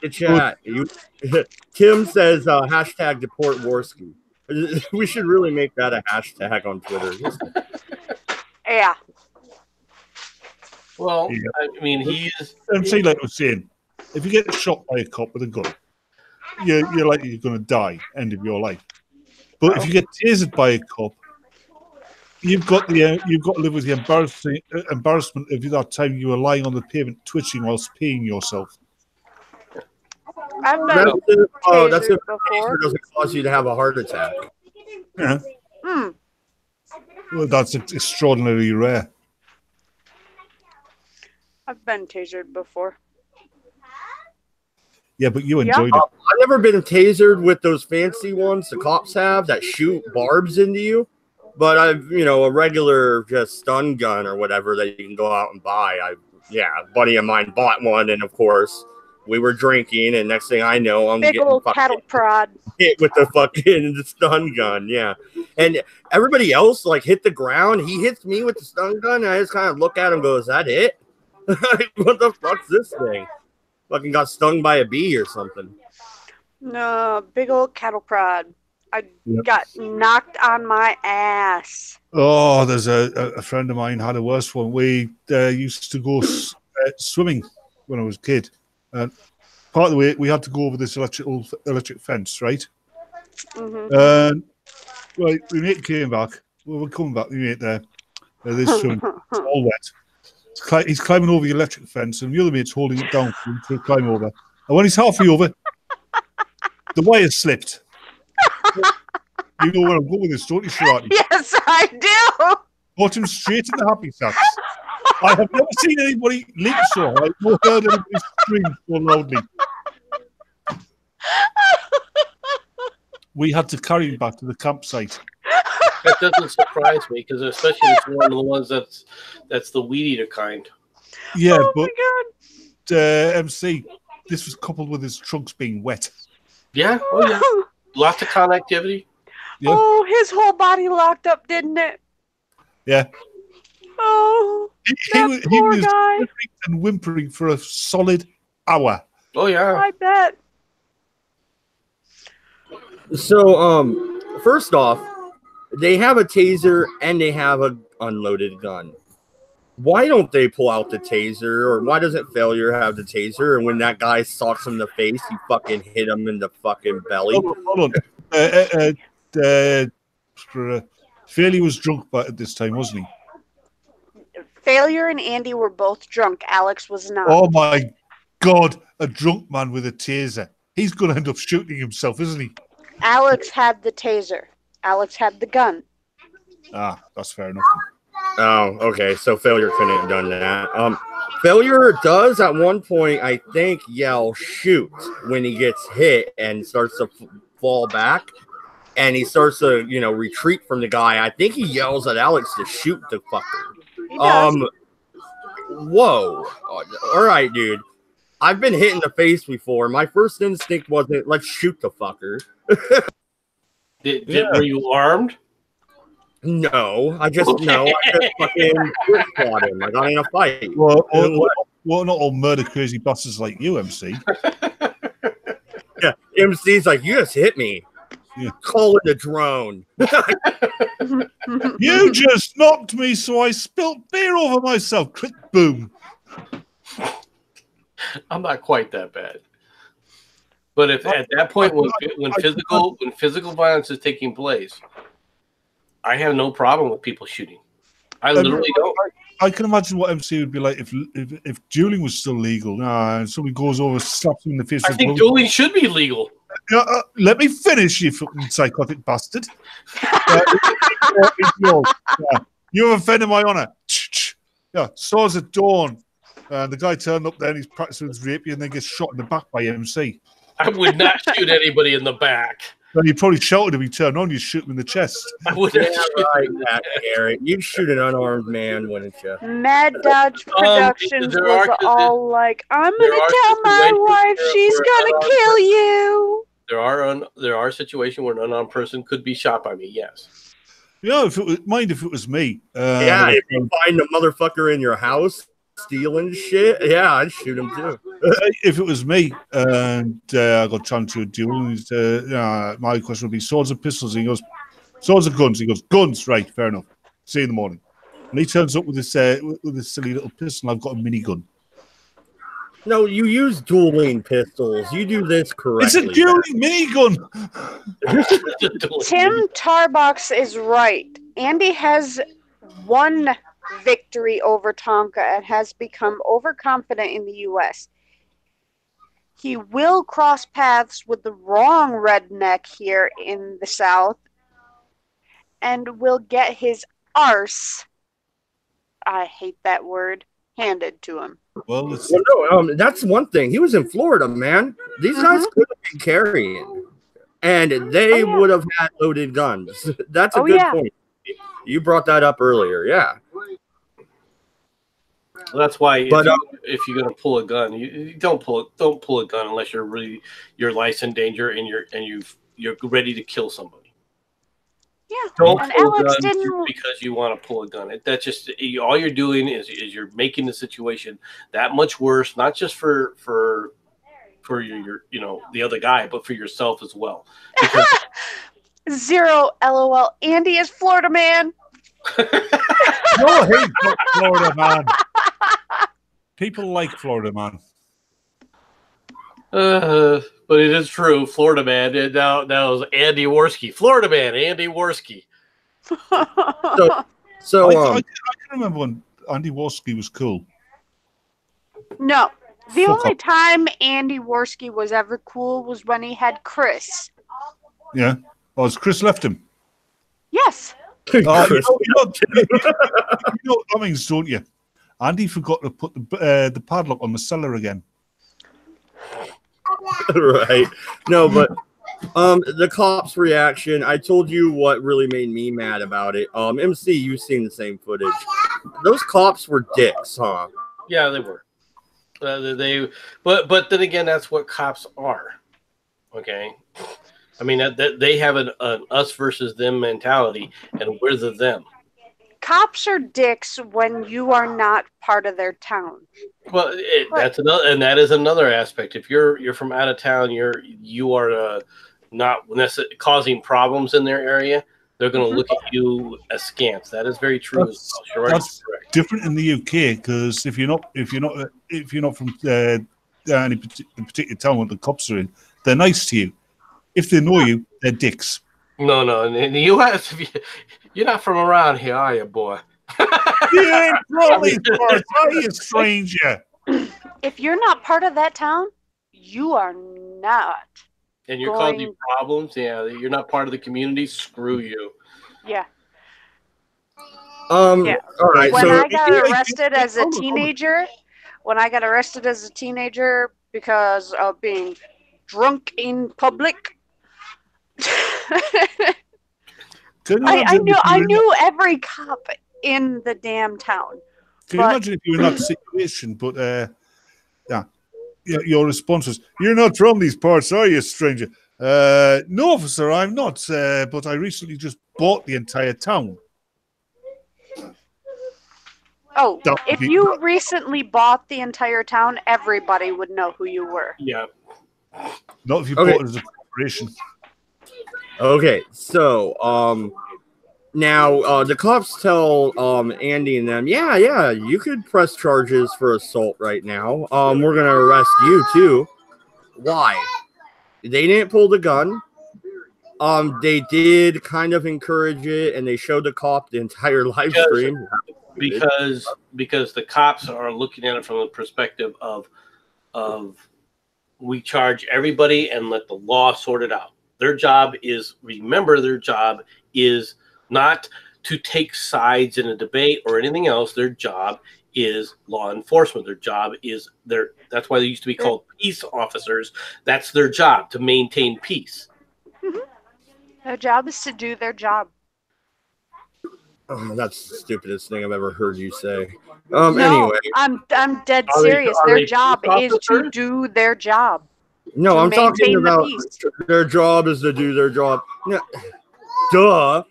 the chat. Tim says hashtag deport Worski. We should really make that a hashtag on Twitter. Yeah. Well, Yeah. I mean, he's MC, like I was saying, if you get shot by a cop with a gun, you're likely you're going to die, end of your life. But if you get tasered by a cop, you've got to live with the embarrassment of that time you were lying on the pavement twitching whilst peeing yourself. I've been That's tasered if before. it doesn't cause you to have a heart attack. Yeah. Well, that's extraordinarily rare. I've been tasered before. Yeah, but you enjoyed it. I've never been tasered with those fancy ones the cops have that shoot barbs into you. But I've, a regular just stun gun or whatever that you can go out and buy. A buddy of mine bought one, and of course, we were drinking, and next thing I know, I'm Big getting old fucking cattle prod. hit with the fucking stun gun. Yeah, and everybody else like hit the ground. He hits me with the stun gun, and I just kind of look at him, and go, "Is that it? What the fuck's this thing? Fucking got stung by a bee or something." No, big old cattle prod. I Yep. got knocked on my ass. Oh, there's a friend of mine had a worse one. We used to go swimming when I was a kid. And part of the way, we had to go over this electric fence, right? Hmm. And right, we mate came back. Well, we're coming back. We mate there. This swimming, it's all wet. He's climbing over the electric fence, and the other mate's holding it down for him to climb over. And when he's halfway over, the wire slipped. You know where I'm going with this, don't you, Sharati? Yes, I do. Got him straight in the happy sacks. I have never seen anybody leap so high, nor heard anybody scream so loudly. We had to carry him back to the campsite. That doesn't surprise me because especially it's one of the ones that's the weed eater kind. Yeah, Oh but my MC, this was coupled with his trunks being wet. Yeah, god. oh yeah, lots of connectivity. Yeah. Oh, his whole body locked up, didn't it? Yeah. Oh, that He poor was guy. whimpering and whimpering for a solid hour. Oh yeah, I bet. So, first off, they have a taser and they have a unloaded gun. Why don't they pull out the taser, or why doesn't Failure have the taser? And when that guy socks him in the face, you fucking hit him in the fucking belly. Hold on. Fairley was drunk at this time, wasn't he? Failure and Andy were both drunk. Alex was not. Oh my God, a drunk man with a taser. He's going to end up shooting himself, isn't he? Alex had the taser. Alex had the gun. Ah, that's fair enough. Oh, okay. So Failure couldn't have done that. Failure does at one point, I think, yell "shoot" when he gets hit and starts to fall back, and he starts to, retreat from the guy. I think he yells at Alex to shoot the fucker. He does. Whoa. All right, dude. I've been hit in the face before. My first instinct wasn't let's shoot the fucker. Were you armed? No, I just fucking fought him. I got in a fight. Well, not all murder crazy bastards like you, MC. Yeah, MC's like, you just hit me. Yeah. Call it a drone. You just knocked me, so I spilt beer over myself. Click, boom. I'm not quite that bad. But if at that point when physical violence is taking place, I have no problem with people shooting. I literally don't. I can imagine what MC would be like if dueling was still legal. And somebody goes over, slaps him in the face. I think dueling should be legal. Let me finish, you fucking psychotic bastard. You have offended my honor. Yeah, swords at dawn. And the guy turned up there and he's practicing his rape and then gets shot in the back by MC. I would not shoot anybody in the back. Well, you probably shouted if he turned on, you shoot him in the chest. I would Yeah, not shoot right, Garrett. You'd shoot an unarmed man, wouldn't you? Mad Dodge Productions there was are- all like, I'm there going are to tell my situations wife where she's we're going to unarmed kill you. There are situations where an unarmed person could be shot by me. Yes. If it was me. Yeah, if you find a motherfucker in your house stealing shit, yeah, I'd shoot him too. If it was me and I got challenged to a duel, my question would be swords or pistols. And he goes, swords or guns. He goes, guns. Right, fair enough. See you in the morning. And he turns up with this silly little pistol. I've got a minigun. No, you use dueling pistols. You do this correctly. It's a dueling minigun. Tim Tarbox is right. Andy has won victory over Tonka and has become overconfident in the U.S. He will cross paths with the wrong redneck here in the South and will get his arse, I hate that word, handed to him. Well, no, that's one thing. He was in Florida, man. These guys could have been carrying, and they would have had loaded guns. That's a good point. You brought that up earlier, yeah. That's why But, if you're gonna pull a gun, you don't pull a gun unless your life's in danger and you're ready to kill somebody. Yeah. Don't And pull a Alex gun didn't. because you want to pull a gun. That's just all you're doing is you're making the situation that much worse, not just for your the other guy, but for yourself as well. Because Zero LOL. Andy is Florida man. No, hey, Florida man. People like Florida man. but it is true, Florida man. And now was Andy Worski, Florida man, Andy Worski. So I can remember when Andy Worski was cool. No. The Fuck only up. time Andy Worski was ever cool was when he had Chris. Yeah. Oh, has Chris left him? Yes. Chris, You know what that means, don't you? Andy forgot to put the padlock on the cellar again. right? No, but the cops' reaction. I told you what really made me mad about it. MC, you've seen the same footage. Those cops were dicks, huh? Yeah, they were. But then again, that's what cops are. Okay, I mean that they have an us versus them mentality, and we're the them. Cops are dicks when you are not part of their town. Well, that's another, and that is another aspect. If you're from out of town, you are not necessarily causing problems in their area. They're going to look at you askance. That is very true. That's different in the UK because if you're not from any particular town where the cops are in, they're nice to you. If they know you, they're dicks. No. In the US, you're not from around here, are you, boy? You ain't from these parts, are you, stranger? If you're not part of that town, you are not. And you're causing problems. Yeah, you're not part of the community. Screw you. Yeah. All right. When So I got arrested as a teenager, because of being drunk in public, I knew every cop in the damn town. Can you imagine if you were in that situation? But your response was, "You're not from these parts, are you, stranger?" No, officer, I'm not. But I recently just bought the entire town. Oh, if you recently bought the entire town, everybody would know who you were. Yeah. Not if you bought it as a corporation. Okay, so now the cops tell Andy and them, yeah, you could press charges for assault right now. We're gonna arrest you too. Why? They didn't pull the gun. They did kind of encourage it, and they showed the cop the entire live stream. Because the cops are looking at it from the perspective of we charge everybody and let the law sort it out. Their job is not to take sides in a debate or anything else. Their job is law enforcement. Their job is that's why they used to be called peace officers. That's their job, to maintain peace. Mm-hmm. Their job is to do their job. Oh, that's the stupidest thing I've ever heard you say. No, Anyway. I'm dead serious. Their job is to do their job. No, I'm talking about the their job is to do their job. No, duh,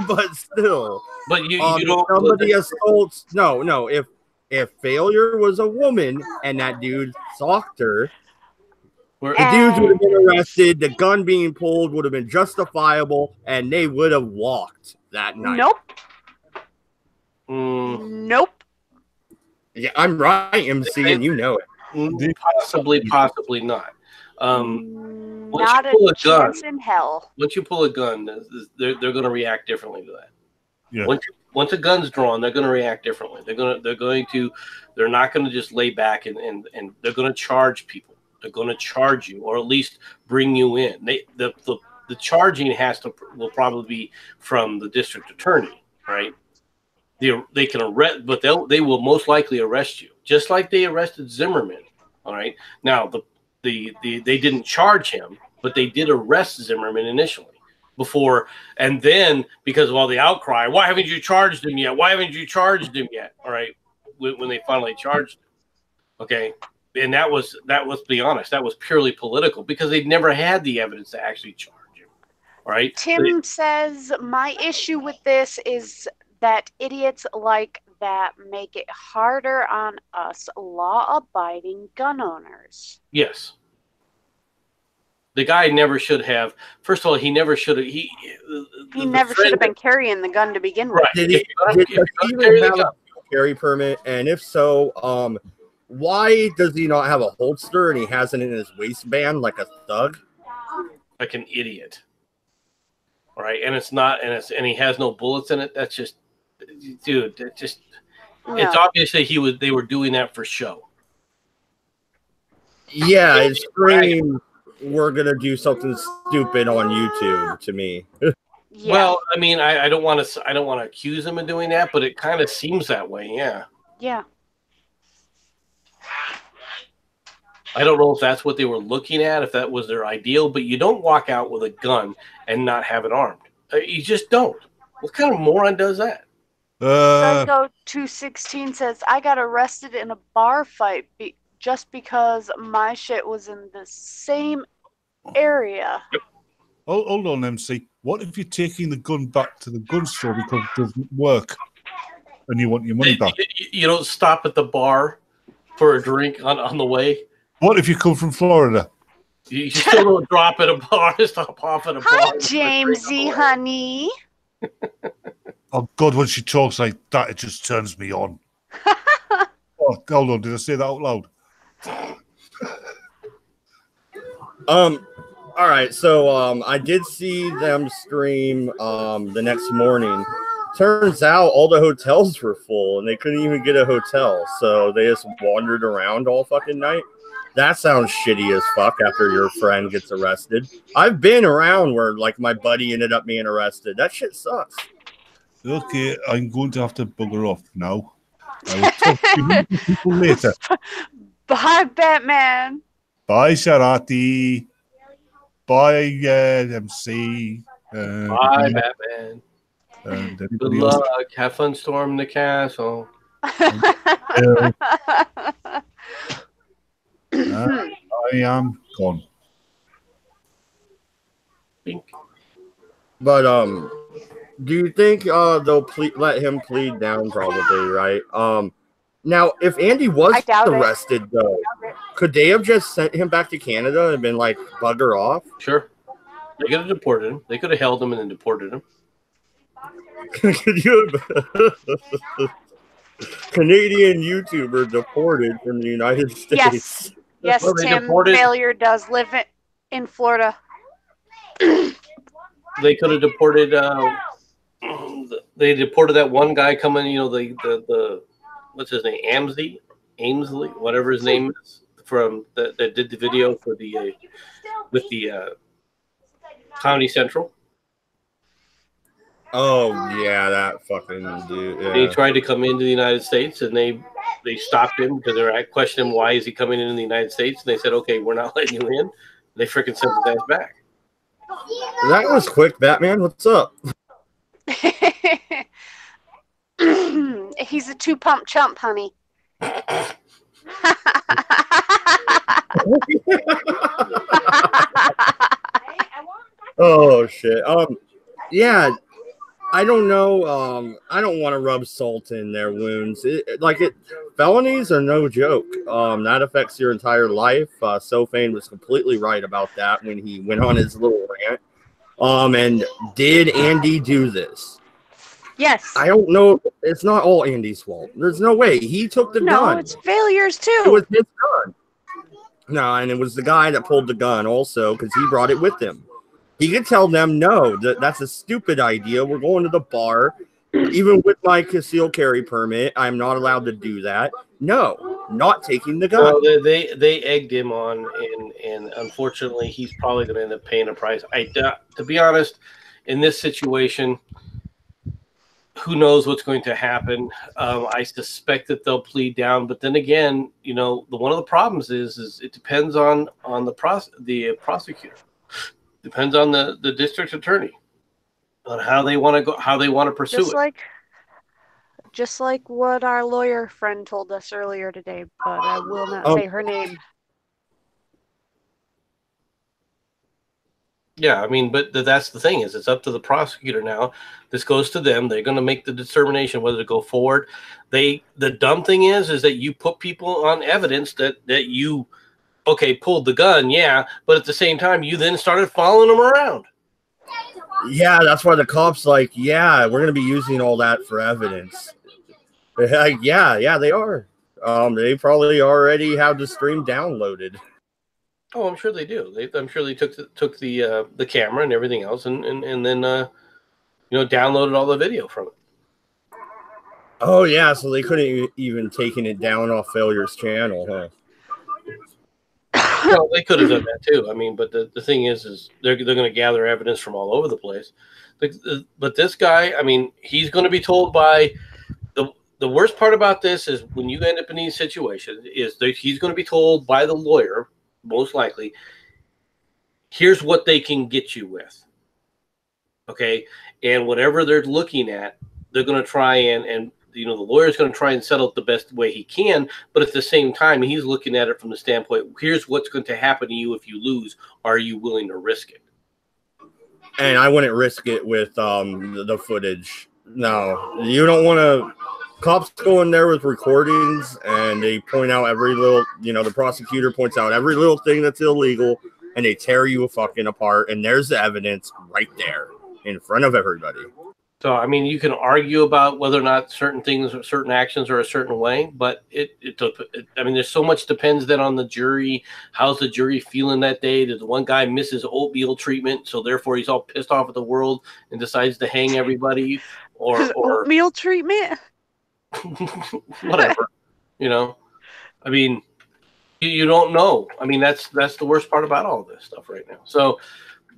but still. But you don't. Somebody assaults. No. If Failure was a woman and that dude socked her, the dudes would have been arrested. The gun being pulled would have been justifiable, and they would have walked that night. Nope. Nope. Yeah, I'm right, MC, and you know it. Possibly not. Not a chance in hell. Once you pull a gun, they're going to react differently to that. Yeah. Once a gun's drawn, they're going to react differently. They're not going to just lay back and they're going to charge people. They're going to charge you, or at least bring you in. The charging will probably be from the district attorney, right? They can arrest, but they will most likely arrest you, just like they arrested Zimmerman. All right. Now they didn't charge him, but they did arrest Zimmerman initially before, and then because of all the outcry, why haven't you charged him yet? Why haven't you charged him yet? All right. when they finally charged him. Okay, and that was to be honest, that was purely political because they'd never had the evidence to actually charge him. Right? Tim says, my issue with this is that idiots like that make it harder on us law-abiding gun owners. Yes. The guy never should have. First of all, he never should have. He never should have been carrying the gun to begin with. Right. Did he even have a carry permit? And if so, why does he not have a holster and he has it in his waistband like a thug? Like an idiot. All right, and he has no bullets in it. That's just, dude. That just. No. It's obviously they were doing that for show. Yeah, it screamed, we're gonna do something stupid on YouTube to me. Yeah. Well, I mean, I don't want to accuse him of doing that, but it kind of seems that way. Yeah. Yeah. I don't know if that's what they were looking at, if that was their ideal, but you don't walk out with a gun and not have it armed. You just don't. What kind of moron does that? Psycho 216 says, I got arrested in a bar fight just because my shit was in the same area. Hold on, MC. What if you're taking the gun back to the gun store because it doesn't work and you want your money back? You don't stop at the bar for a drink on the way? What if you come from Florida? You still don't drop at a bar, stop off at a bar. Hi, Jamesy, honey. Oh, God, when she talks like that, it just turns me on. Oh, hold on. Did I say that out loud? All right, so I did see them stream the next morning. Turns out all the hotels were full and they couldn't even get a hotel, so they just wandered around all fucking night. That sounds shitty as fuck after your friend gets arrested. I've been around where like my buddy ended up being arrested. That shit sucks. Okay, I'm going to have to bugger off now. I will talk to you people later. Bye, Batman. Bye, Sharati. Bye, MC. Bye, Batman. And Good everybody luck. else. Have fun storming the castle. I am gone. Bink. But do you think they'll let him plead down? Probably, right? Now if Andy was I doubt it. arrested though, could they have just sent him back to Canada and been like bugger off? Sure. They could have deported him. They could have held him and then deported him. Could you have Canadian YouTuber deported from the United States? Yes. Yes, Well, they Tim. deported- Failure does live in Florida. They could have deported. They deported that one guy coming. You know the what's his name? Amesley, whatever his name is, from that did the video for the with the Comedy Central. Oh yeah, that fucking dude. He Yeah. tried to come into the United States, and they stopped him because they questioned him, why is he coming into the United States? And they said, okay, we're not letting you in. And they freaking sent his ass back. That was quick, Batman. What's up? He's a two-pump chump, honey. Oh shit. Yeah. I don't know. I don't want to rub salt in their wounds. Felonies are no joke. That affects your entire life. Sofane was completely right about that when he went on his little rant. And did Andy do this? Yes. I don't know. It's not all Andy's fault. There's no way. He took the No, gun. it's failures It too. was his gun. No, and it was the guy that pulled the gun also because he brought it with him. He could tell them, no, that's a stupid idea. We're going to the bar. Even with my concealed carry permit, I'm not allowed to do that. No, not taking the gun. Well, they egged him on, and unfortunately, he's probably going to end up paying a price. To be honest, in this situation, who knows what's going to happen? I suspect that they'll plead down, but then again, you know, one of the problems is it depends on the prosecutor. Depends on the district attorney on how they want to go, how they want to pursue Just it. like just like what our lawyer friend told us earlier today, but I will not Oh. say her name. Yeah, I mean, but that's the thing is it's up to the prosecutor now. This goes to them. They're going to make the determination whether to go forward. The dumb thing is that you put people on evidence that you, okay, pulled the gun, yeah, but at the same time you then started following them around. Yeah, that's why the cops like, yeah, we're gonna be using all that for evidence. Yeah, they are. They probably already have the stream downloaded. Oh, I'm sure they do. I'm sure they took the camera and everything else, and then downloaded all the video from it. Oh yeah, so they couldn't even taken it down off Failure's channel, huh? Well, they could have done that too. I mean, but the thing is they're going to gather evidence from all over the place. But this guy, I mean, he's going to be told by the worst part about this is when you end up in these situations is that he's going to be told by the lawyer, most likely, here's what they can get you with. Okay. And whatever they're looking at, they're going to try and the lawyer's going to try and settle it the best way he can. But at the same time, he's looking at it from the standpoint, here's what's going to happen to you if you lose. Are you willing to risk it? And I wouldn't risk it with the footage. No, you don't want to. Cops go in there with recordings and they point out every little, the prosecutor points out every little thing that's illegal and they tear you fucking apart. And there's the evidence right there in front of everybody. So, I mean, you can argue about whether or not certain things or certain actions are a certain way, but I mean, there's so much depends then on the jury. How's the jury feeling that day? Did the one guy miss his oatmeal treatment, so therefore he's all pissed off at the world and decides to hang everybody? Or oatmeal treatment? Whatever. I mean, you don't know. I mean, that's the worst part about all this stuff right now. So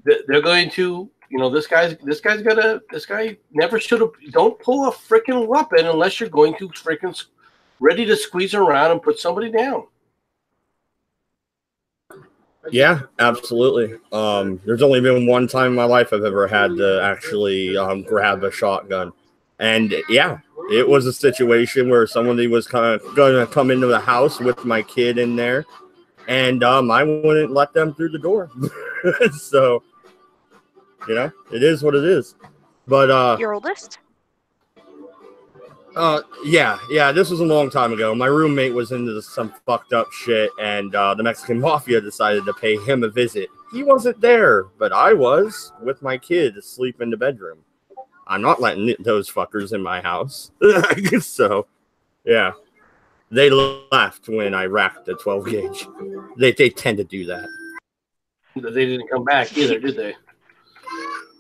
they're going to... this guy never should have. Don't pull a freaking weapon unless you're going to freaking ready to squeeze around and put somebody down. Yeah, absolutely. There's only been one time in my life I've ever had to actually grab a shotgun. And yeah, it was a situation where somebody was kind of going to come into the house with my kid in there. And I wouldn't let them through the door. So... it is what it is. But your oldest? Yeah, this was a long time ago. My roommate was into some fucked up shit, and the Mexican Mafia decided to pay him a visit. He wasn't there, but I was with my kid asleep in the bedroom. I'm not letting those fuckers in my house. So, yeah. They left when I racked the 12 gauge. They tend to do that. They didn't come back either, did they?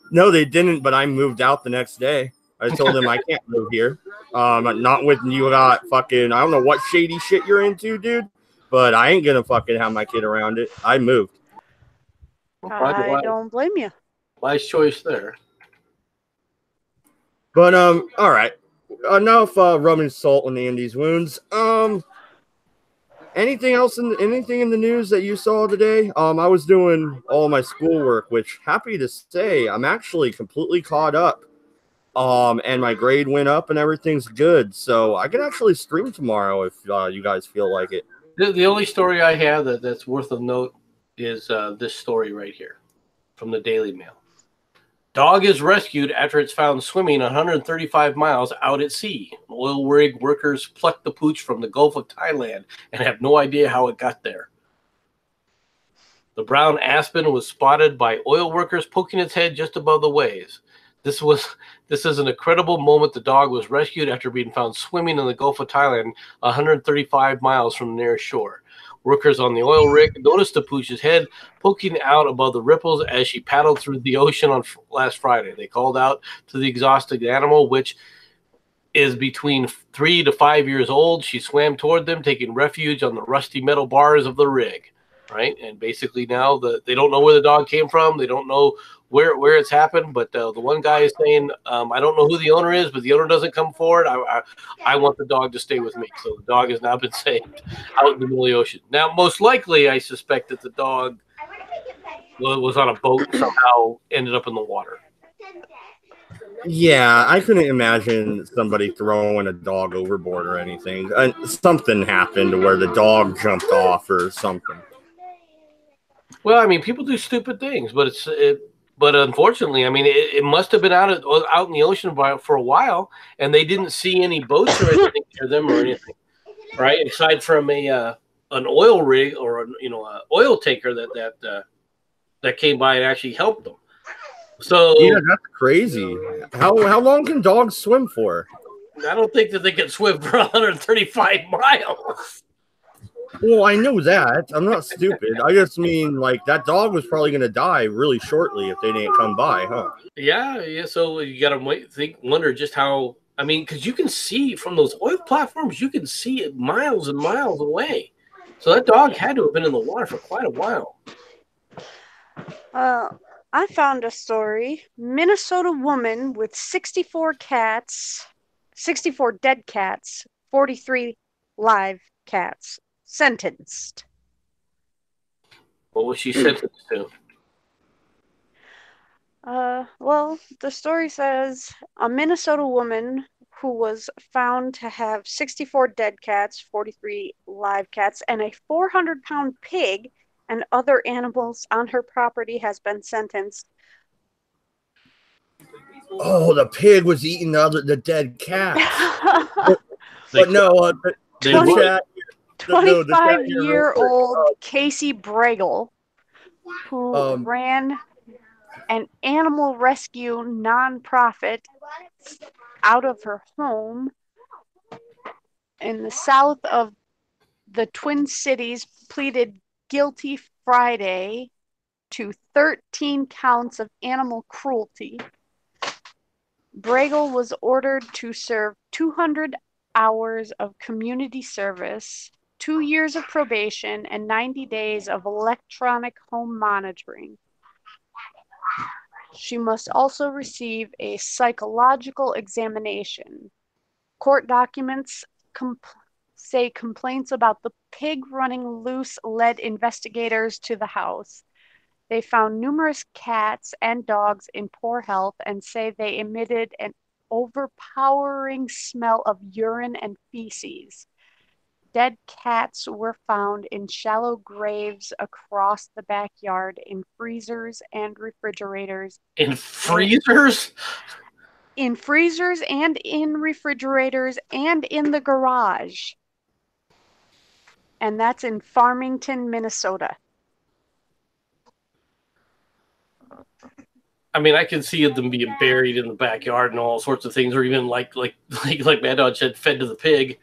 No, they didn't, but I moved out the next day. I told them I can't live here. Not with you got fucking, I don't know what shady shit you're into, dude, but I ain't gonna fucking have my kid around it. I moved. I don't blame you. Wise choice there. But, all right. Enough rubbing salt in Andy's wounds. Anything else anything in the news that you saw today? I was doing all my schoolwork, which happy to say I'm actually completely caught up. And my grade went up and everything's good. So I can actually stream tomorrow if you guys feel like it. The only story I have that's worth of note is this story right here from the Daily Mail. Dog is rescued after it's found swimming 135 miles out at sea. Oil rig workers plucked the pooch from the Gulf of Thailand and have no idea how it got there. The brown aspen was spotted by oil workers poking its head just above the waves. This is an incredible moment. The dog was rescued after being found swimming in the Gulf of Thailand 135 miles from the nearest shore. Workers on the oil rig noticed the pooch's head poking out above the ripples as she paddled through the ocean on last Friday. They called out to the exhausted animal, which is between 3 to 5 years old. She swam toward them, taking refuge on the rusty metal bars of the rig. Right, and basically now they don't know where the dog came from. They don't know where it's happened. But the one guy is saying, I don't know who the owner is, but the owner doesn't come forward. I want the dog to stay with me. So the dog has now been saved out in the middle of the ocean. Now, most likely, I suspect that the dog was on a boat and somehow ended up in the water. Yeah, I couldn't imagine somebody throwing a dog overboard or anything. Something happened where the dog jumped off or something. Well, I mean, people do stupid things, but but unfortunately, I mean, it must have been out in the ocean for a while, and they didn't see any boats or anything near them or anything, right? Aside from an oil rig or a oil tanker that came by and actually helped them. So yeah, that's crazy. How long can dogs swim for? I don't think that they can swim for 135 miles. Well, I know that. I'm not stupid. I just mean, like, that dog was probably going to die really shortly if they didn't come by, huh? Yeah. So you got to wonder just how. I mean, because you can see from those oil platforms, you can see it miles and miles away. So that dog had to have been in the water for quite a while. I found a story. Minnesota woman with 64 cats, 64 dead cats, 43 live cats, sentenced. What was she sentenced to? Well, the story says a Minnesota woman who was found to have 64 dead cats, 43 live cats, and a 400-pound pig and other animals on her property has been sentenced. Oh, the pig was eating the dead cat. but no, the 25-year-old Casey Bregel, who ran an animal rescue nonprofit out of her home in the south of the Twin Cities, pleaded guilty Friday to 13 counts of animal cruelty. Bregel was ordered to serve 200 hours of community service, 2 years of probation, and 90 days of electronic home monitoring. She must also receive a psychological examination. Court documents say complaints about the pig running loose led investigators to the house. They found numerous cats and dogs in poor health and say they emitted an overpowering smell of urine and feces. Dead cats were found in shallow graves across the backyard, in freezers and refrigerators. In freezers? In freezers and in refrigerators and in the garage. And that's in Farmington, Minnesota. I mean, I can see them being buried in the backyard and all sorts of things, or even like Mad Dog said, fed to the pig.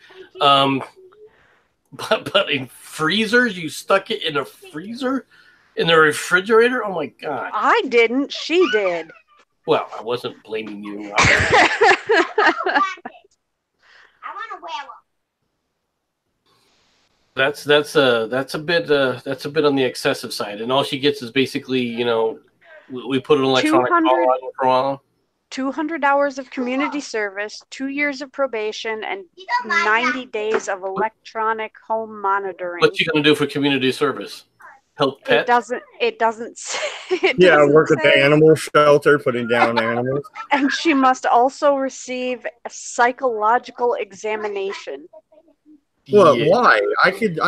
But in freezers, you stuck it in a freezer, in the refrigerator. Oh my god! I didn't. She did. Well, I wasn't blaming you. I want a werewolf. That's a bit on the excessive side, and all she gets is basically, we put an electronic call on for a while. 200 hours of community service, 2 years of probation, and 90 days of electronic home monitoring. What's she gonna do for community service? Help pets? It doesn't say. Work at the animal shelter, putting down animals. And she must also receive a psychological examination. Well, why? I could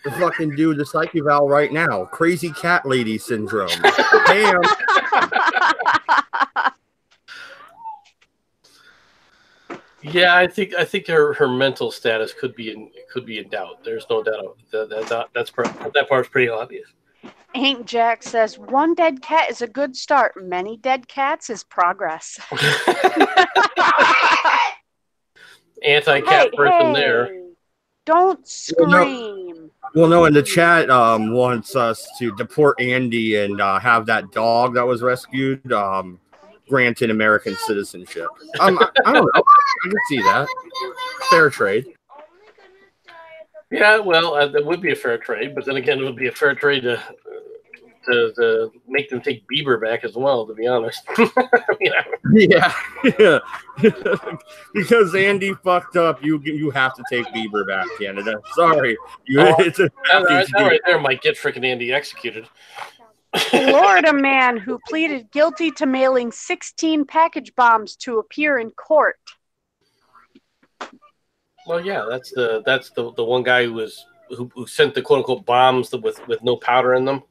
fucking do the psych eval right now. Crazy cat lady syndrome. Damn. Yeah, I think her mental status could be in doubt. There's no doubt. That part's pretty obvious. Hank Jack says, 1 dead cat is a good start. Many dead cats is progress. Anti-cat person there. Don't scream. Well, no, in the chat wants us to deport Andy and have that dog that was rescued granted American citizenship. I don't know. I can see that. Fair trade. Yeah, well, that would be a fair trade, but then again, it would be a fair trade to make them take Bieber back as well, to be honest. Yeah. Because Andy fucked up, you have to take Bieber back, Canada. Sorry. That right there might get freaking Andy executed. Florida man who pleaded guilty to mailing 16 package bombs to appear in court. Well, yeah, that's the one guy who sent the quote unquote bombs with no powder in them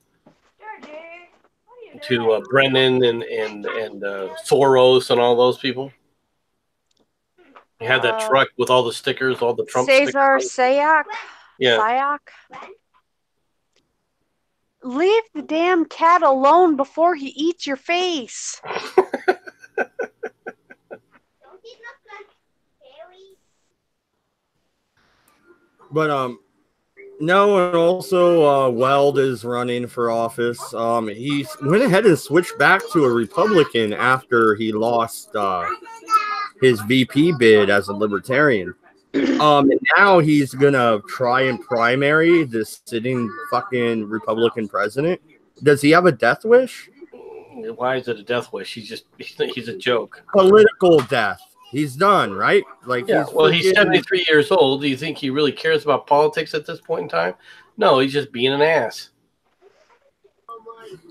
to Brennan and Soros and all those people. He had that truck with all the stickers, all the Trump Cesar stickers. Sayoc. Yeah. Sayoc. Leave the damn cat alone before he eats your face. But no, and also Weld is running for office. He went ahead and switched back to a Republican after he lost his VP bid as a Libertarian. And now he's gonna try and primary this sitting fucking Republican president. Does he have a death wish? Why is it a death wish? He's a joke. Political death. He's done, right? Like, yeah. He's 73 years old. Do you think he really cares about politics at this point in time? No, he's just being an ass.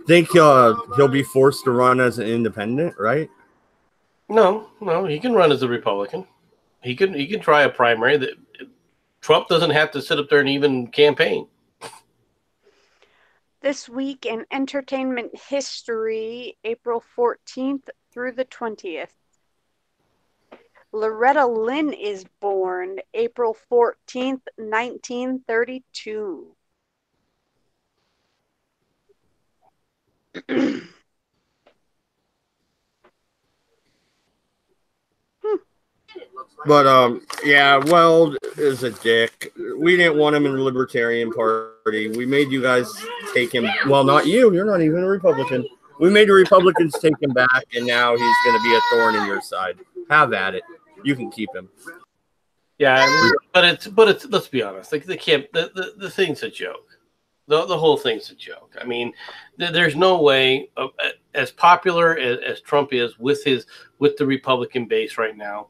Think he'll be forced to run as an independent, right? No, he can run as a Republican. He can try a primary. That Trump doesn't have to sit up there and even campaign. This week in entertainment history, April 14th through the 20th. Loretta Lynn is born April 14th, 1932. But yeah, Weld is a dick. We didn't want him in the Libertarian Party. We made you guys take him. Well, not you. You're not even a Republican. We made the Republicans take him back, and now he's going to be a thorn in your side. Have at it. You can keep him. Yeah, but it's. Let's be honest. Like the thing's a joke. The whole thing's a joke. I mean, there's no way, as popular as Trump is with the Republican base right now.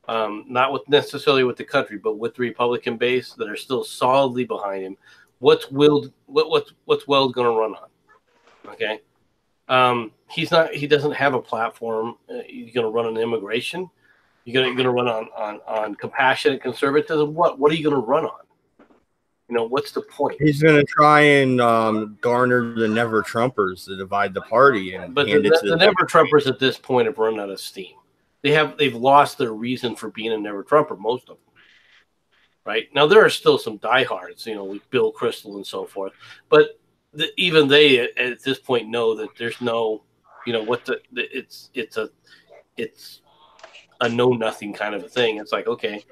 Not necessarily with the country, but with the Republican base that are still solidly behind him. What's Weld going to run on? Okay, he doesn't have a platform. He's going to run on immigration. You're going to run on compassionate conservatism. What are you going to run on? You know, what's the point? He's going to try and garner the Never Trumpers to divide the party, but the Never Trumpers at this point have run out of steam. They've lost their reason for being a Never Trumper, most of them. Right now, there are still some diehards, like Bill Kristol and so forth. But even they, at this point, know that there's no, it's a know nothing kind of a thing. It's like, okay,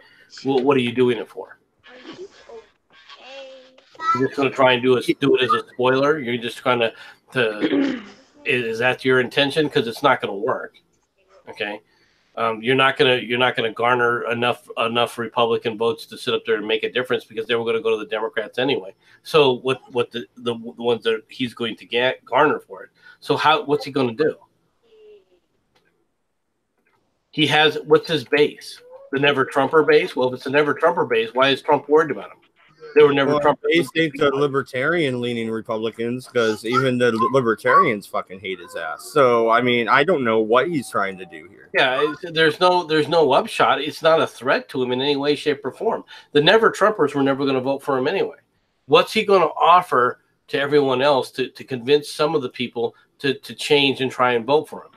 well, what are you doing it for? You're just going to try and do it as a spoiler. You're just trying to is that your intention? Because it's not going to work. Okay. You're not gonna garner enough Republican votes to sit up there and make a difference because they were going to go to the Democrats anyway. So what the ones that he's going to garner for it? So what's he going to do? What's his base? The Never Trumper base? Well, if it's a Never Trumper base, why is Trump worried about him? They were Never Trump. They think the libertarian-leaning Republicans, because even the libertarians fucking hate his ass. So I mean, I don't know what he's trying to do here. Yeah, there's no upshot. It's not a threat to him in any way, shape, or form. The Never Trumpers were never going to vote for him anyway. What's he going to offer to everyone else to convince some of the people to change and try and vote for him?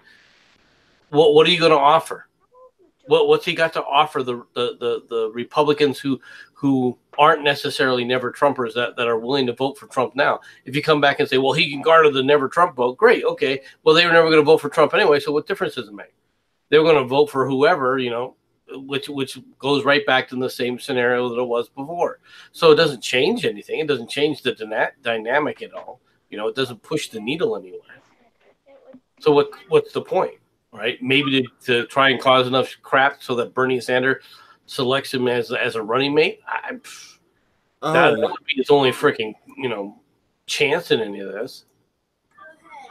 What are you going to offer? What's he got to offer the Republicans who aren't necessarily Never Trumpers that are willing to vote for Trump now? If you come back and say, well, he can garner the Never Trump vote, great, okay. Well, they were never going to vote for Trump anyway, so what difference does it make? They were going to vote for whoever, which goes right back to the same scenario that it was before. So it doesn't change anything. It doesn't change the dynamic at all. It doesn't push the needle anywhere. So what's the point? Right? Maybe to try and cause enough crap so that Bernie Sanders selects him as a running mate. That would be his only freaking chance in any of this.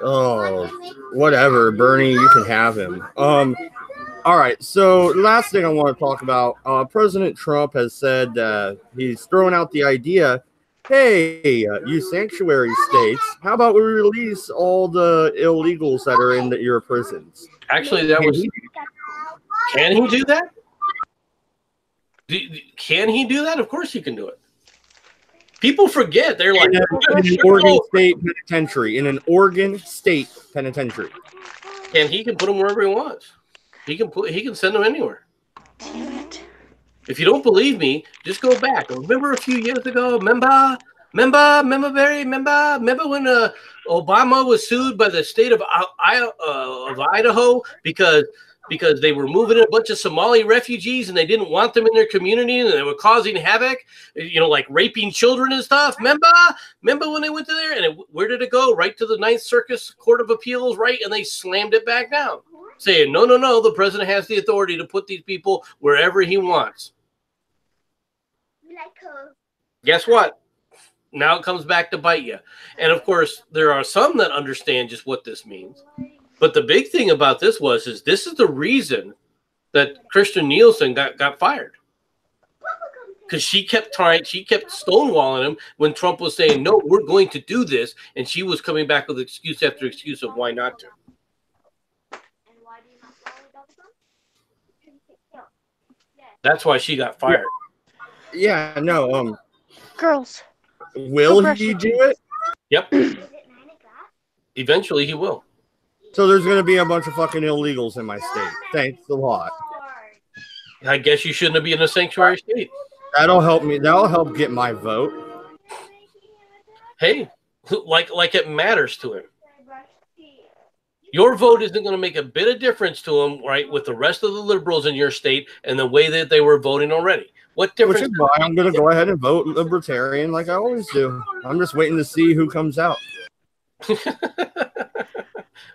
Oh, whatever, Bernie, you can have him. All right. So last thing I want to talk about, President Trump has said he's throwing out the idea hey, you sanctuary states, how about we release all the illegals that are in your prisons? Actually, that was. Can he do that? Can he do that? Of course he can do it. People forget. They're like, in an Oregon State Penitentiary. In an Oregon State Penitentiary. and he can put them wherever he wants. He can send them anywhere. Damn it. If you don't believe me, just go back. Remember a few years ago? Remember when Obama was sued by the state of Idaho because they were moving in a bunch of Somali refugees and they didn't want them in their community and they were causing havoc, like raping children and stuff. Remember when they went to there? And where did it go? Right to the Ninth Circuit Court of Appeals, right? And they slammed it back down, saying, no, the president has the authority to put these people wherever he wants. Guess what? Now it comes back to bite you. And of course, there are some that understand just what this means. But the big thing about this is this is the reason that Kirstjen Nielsen got fired. Because she kept stonewalling him when Trump was saying, no, we're going to do this. And she was coming back with excuse after excuse of why not to. That's why she got fired. Yeah, no. Girls. Will he do it? Yep. Eventually he will. So there's going to be a bunch of fucking illegals in my state. Thanks a lot. I guess you shouldn't be in a sanctuary state. That'll help me. That'll help get my vote. Hey, like it matters to him. Your vote isn't going to make a bit of difference to him, right, with the rest of the liberals in your state and the way that they were voting already. What difference? Which is why I'm going to go ahead and vote libertarian like I always do. I'm just waiting to see who comes out.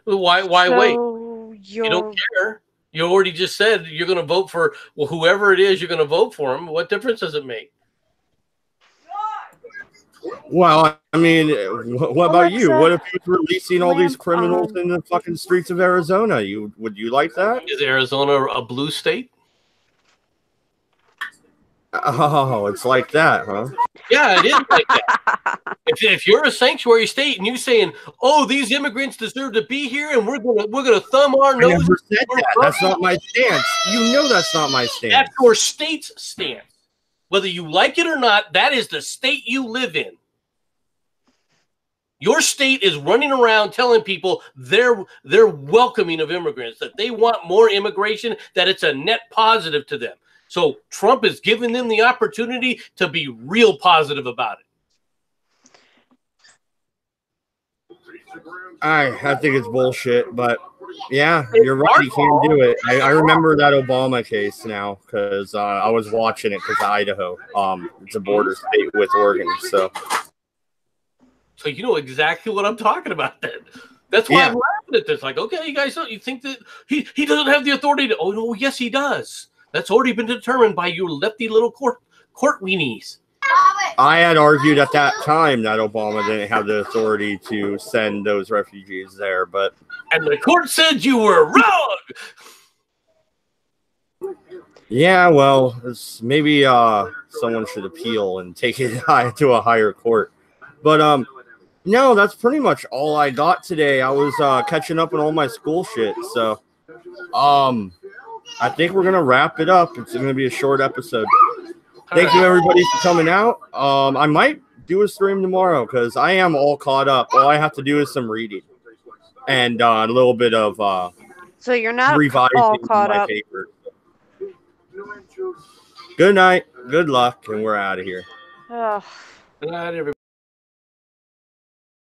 Why wait? You don't care. You already just said you're going to vote for whoever it is you're going to vote for him. What difference does it make? Well, I mean, what about you? What if he's releasing all these criminals in the fucking streets of Arizona? Would you like that? Is Arizona a blue state? Oh, it's like that, huh? Yeah, it is like that. If you're a sanctuary state and you're saying, "Oh, these immigrants deserve to be here," and we're gonna thumb our nose, I never said that. That's not my stance. You know that's not my stance. That's your state's stance. Whether you like it or not, that is the state you live in. Your state is running around telling people they're welcoming of immigrants, that they want more immigration, that it's a net positive to them. So Trump is giving them the opportunity to be real positive about it. I think it's bullshit, but yeah, you're right. He can't do it. I remember that Obama case now because I was watching it because Idaho, it's a border state with Oregon, so you know exactly what I'm talking about. Then that's why I'm laughing at this. Like, okay, you guys, you think that he doesn't have the authority to? Oh no, yes he does. That's already been determined by your lefty little court weenies. I had argued at that time that Obama didn't have the authority to send those refugees there, and the court said you were wrong. Yeah, well, maybe someone should appeal and take it to a higher court. But no, that's pretty much all I got today. I was catching up on all my school shit, so I think we're gonna wrap it up. It's gonna be a short episode. Thank you everybody for coming out. I might do a stream tomorrow because I am all caught up. All I have to do is some reading and a little bit of so you're not revising all caught my up. paper. Good night, good luck, and we're out of here. Ugh. Good night, everybody.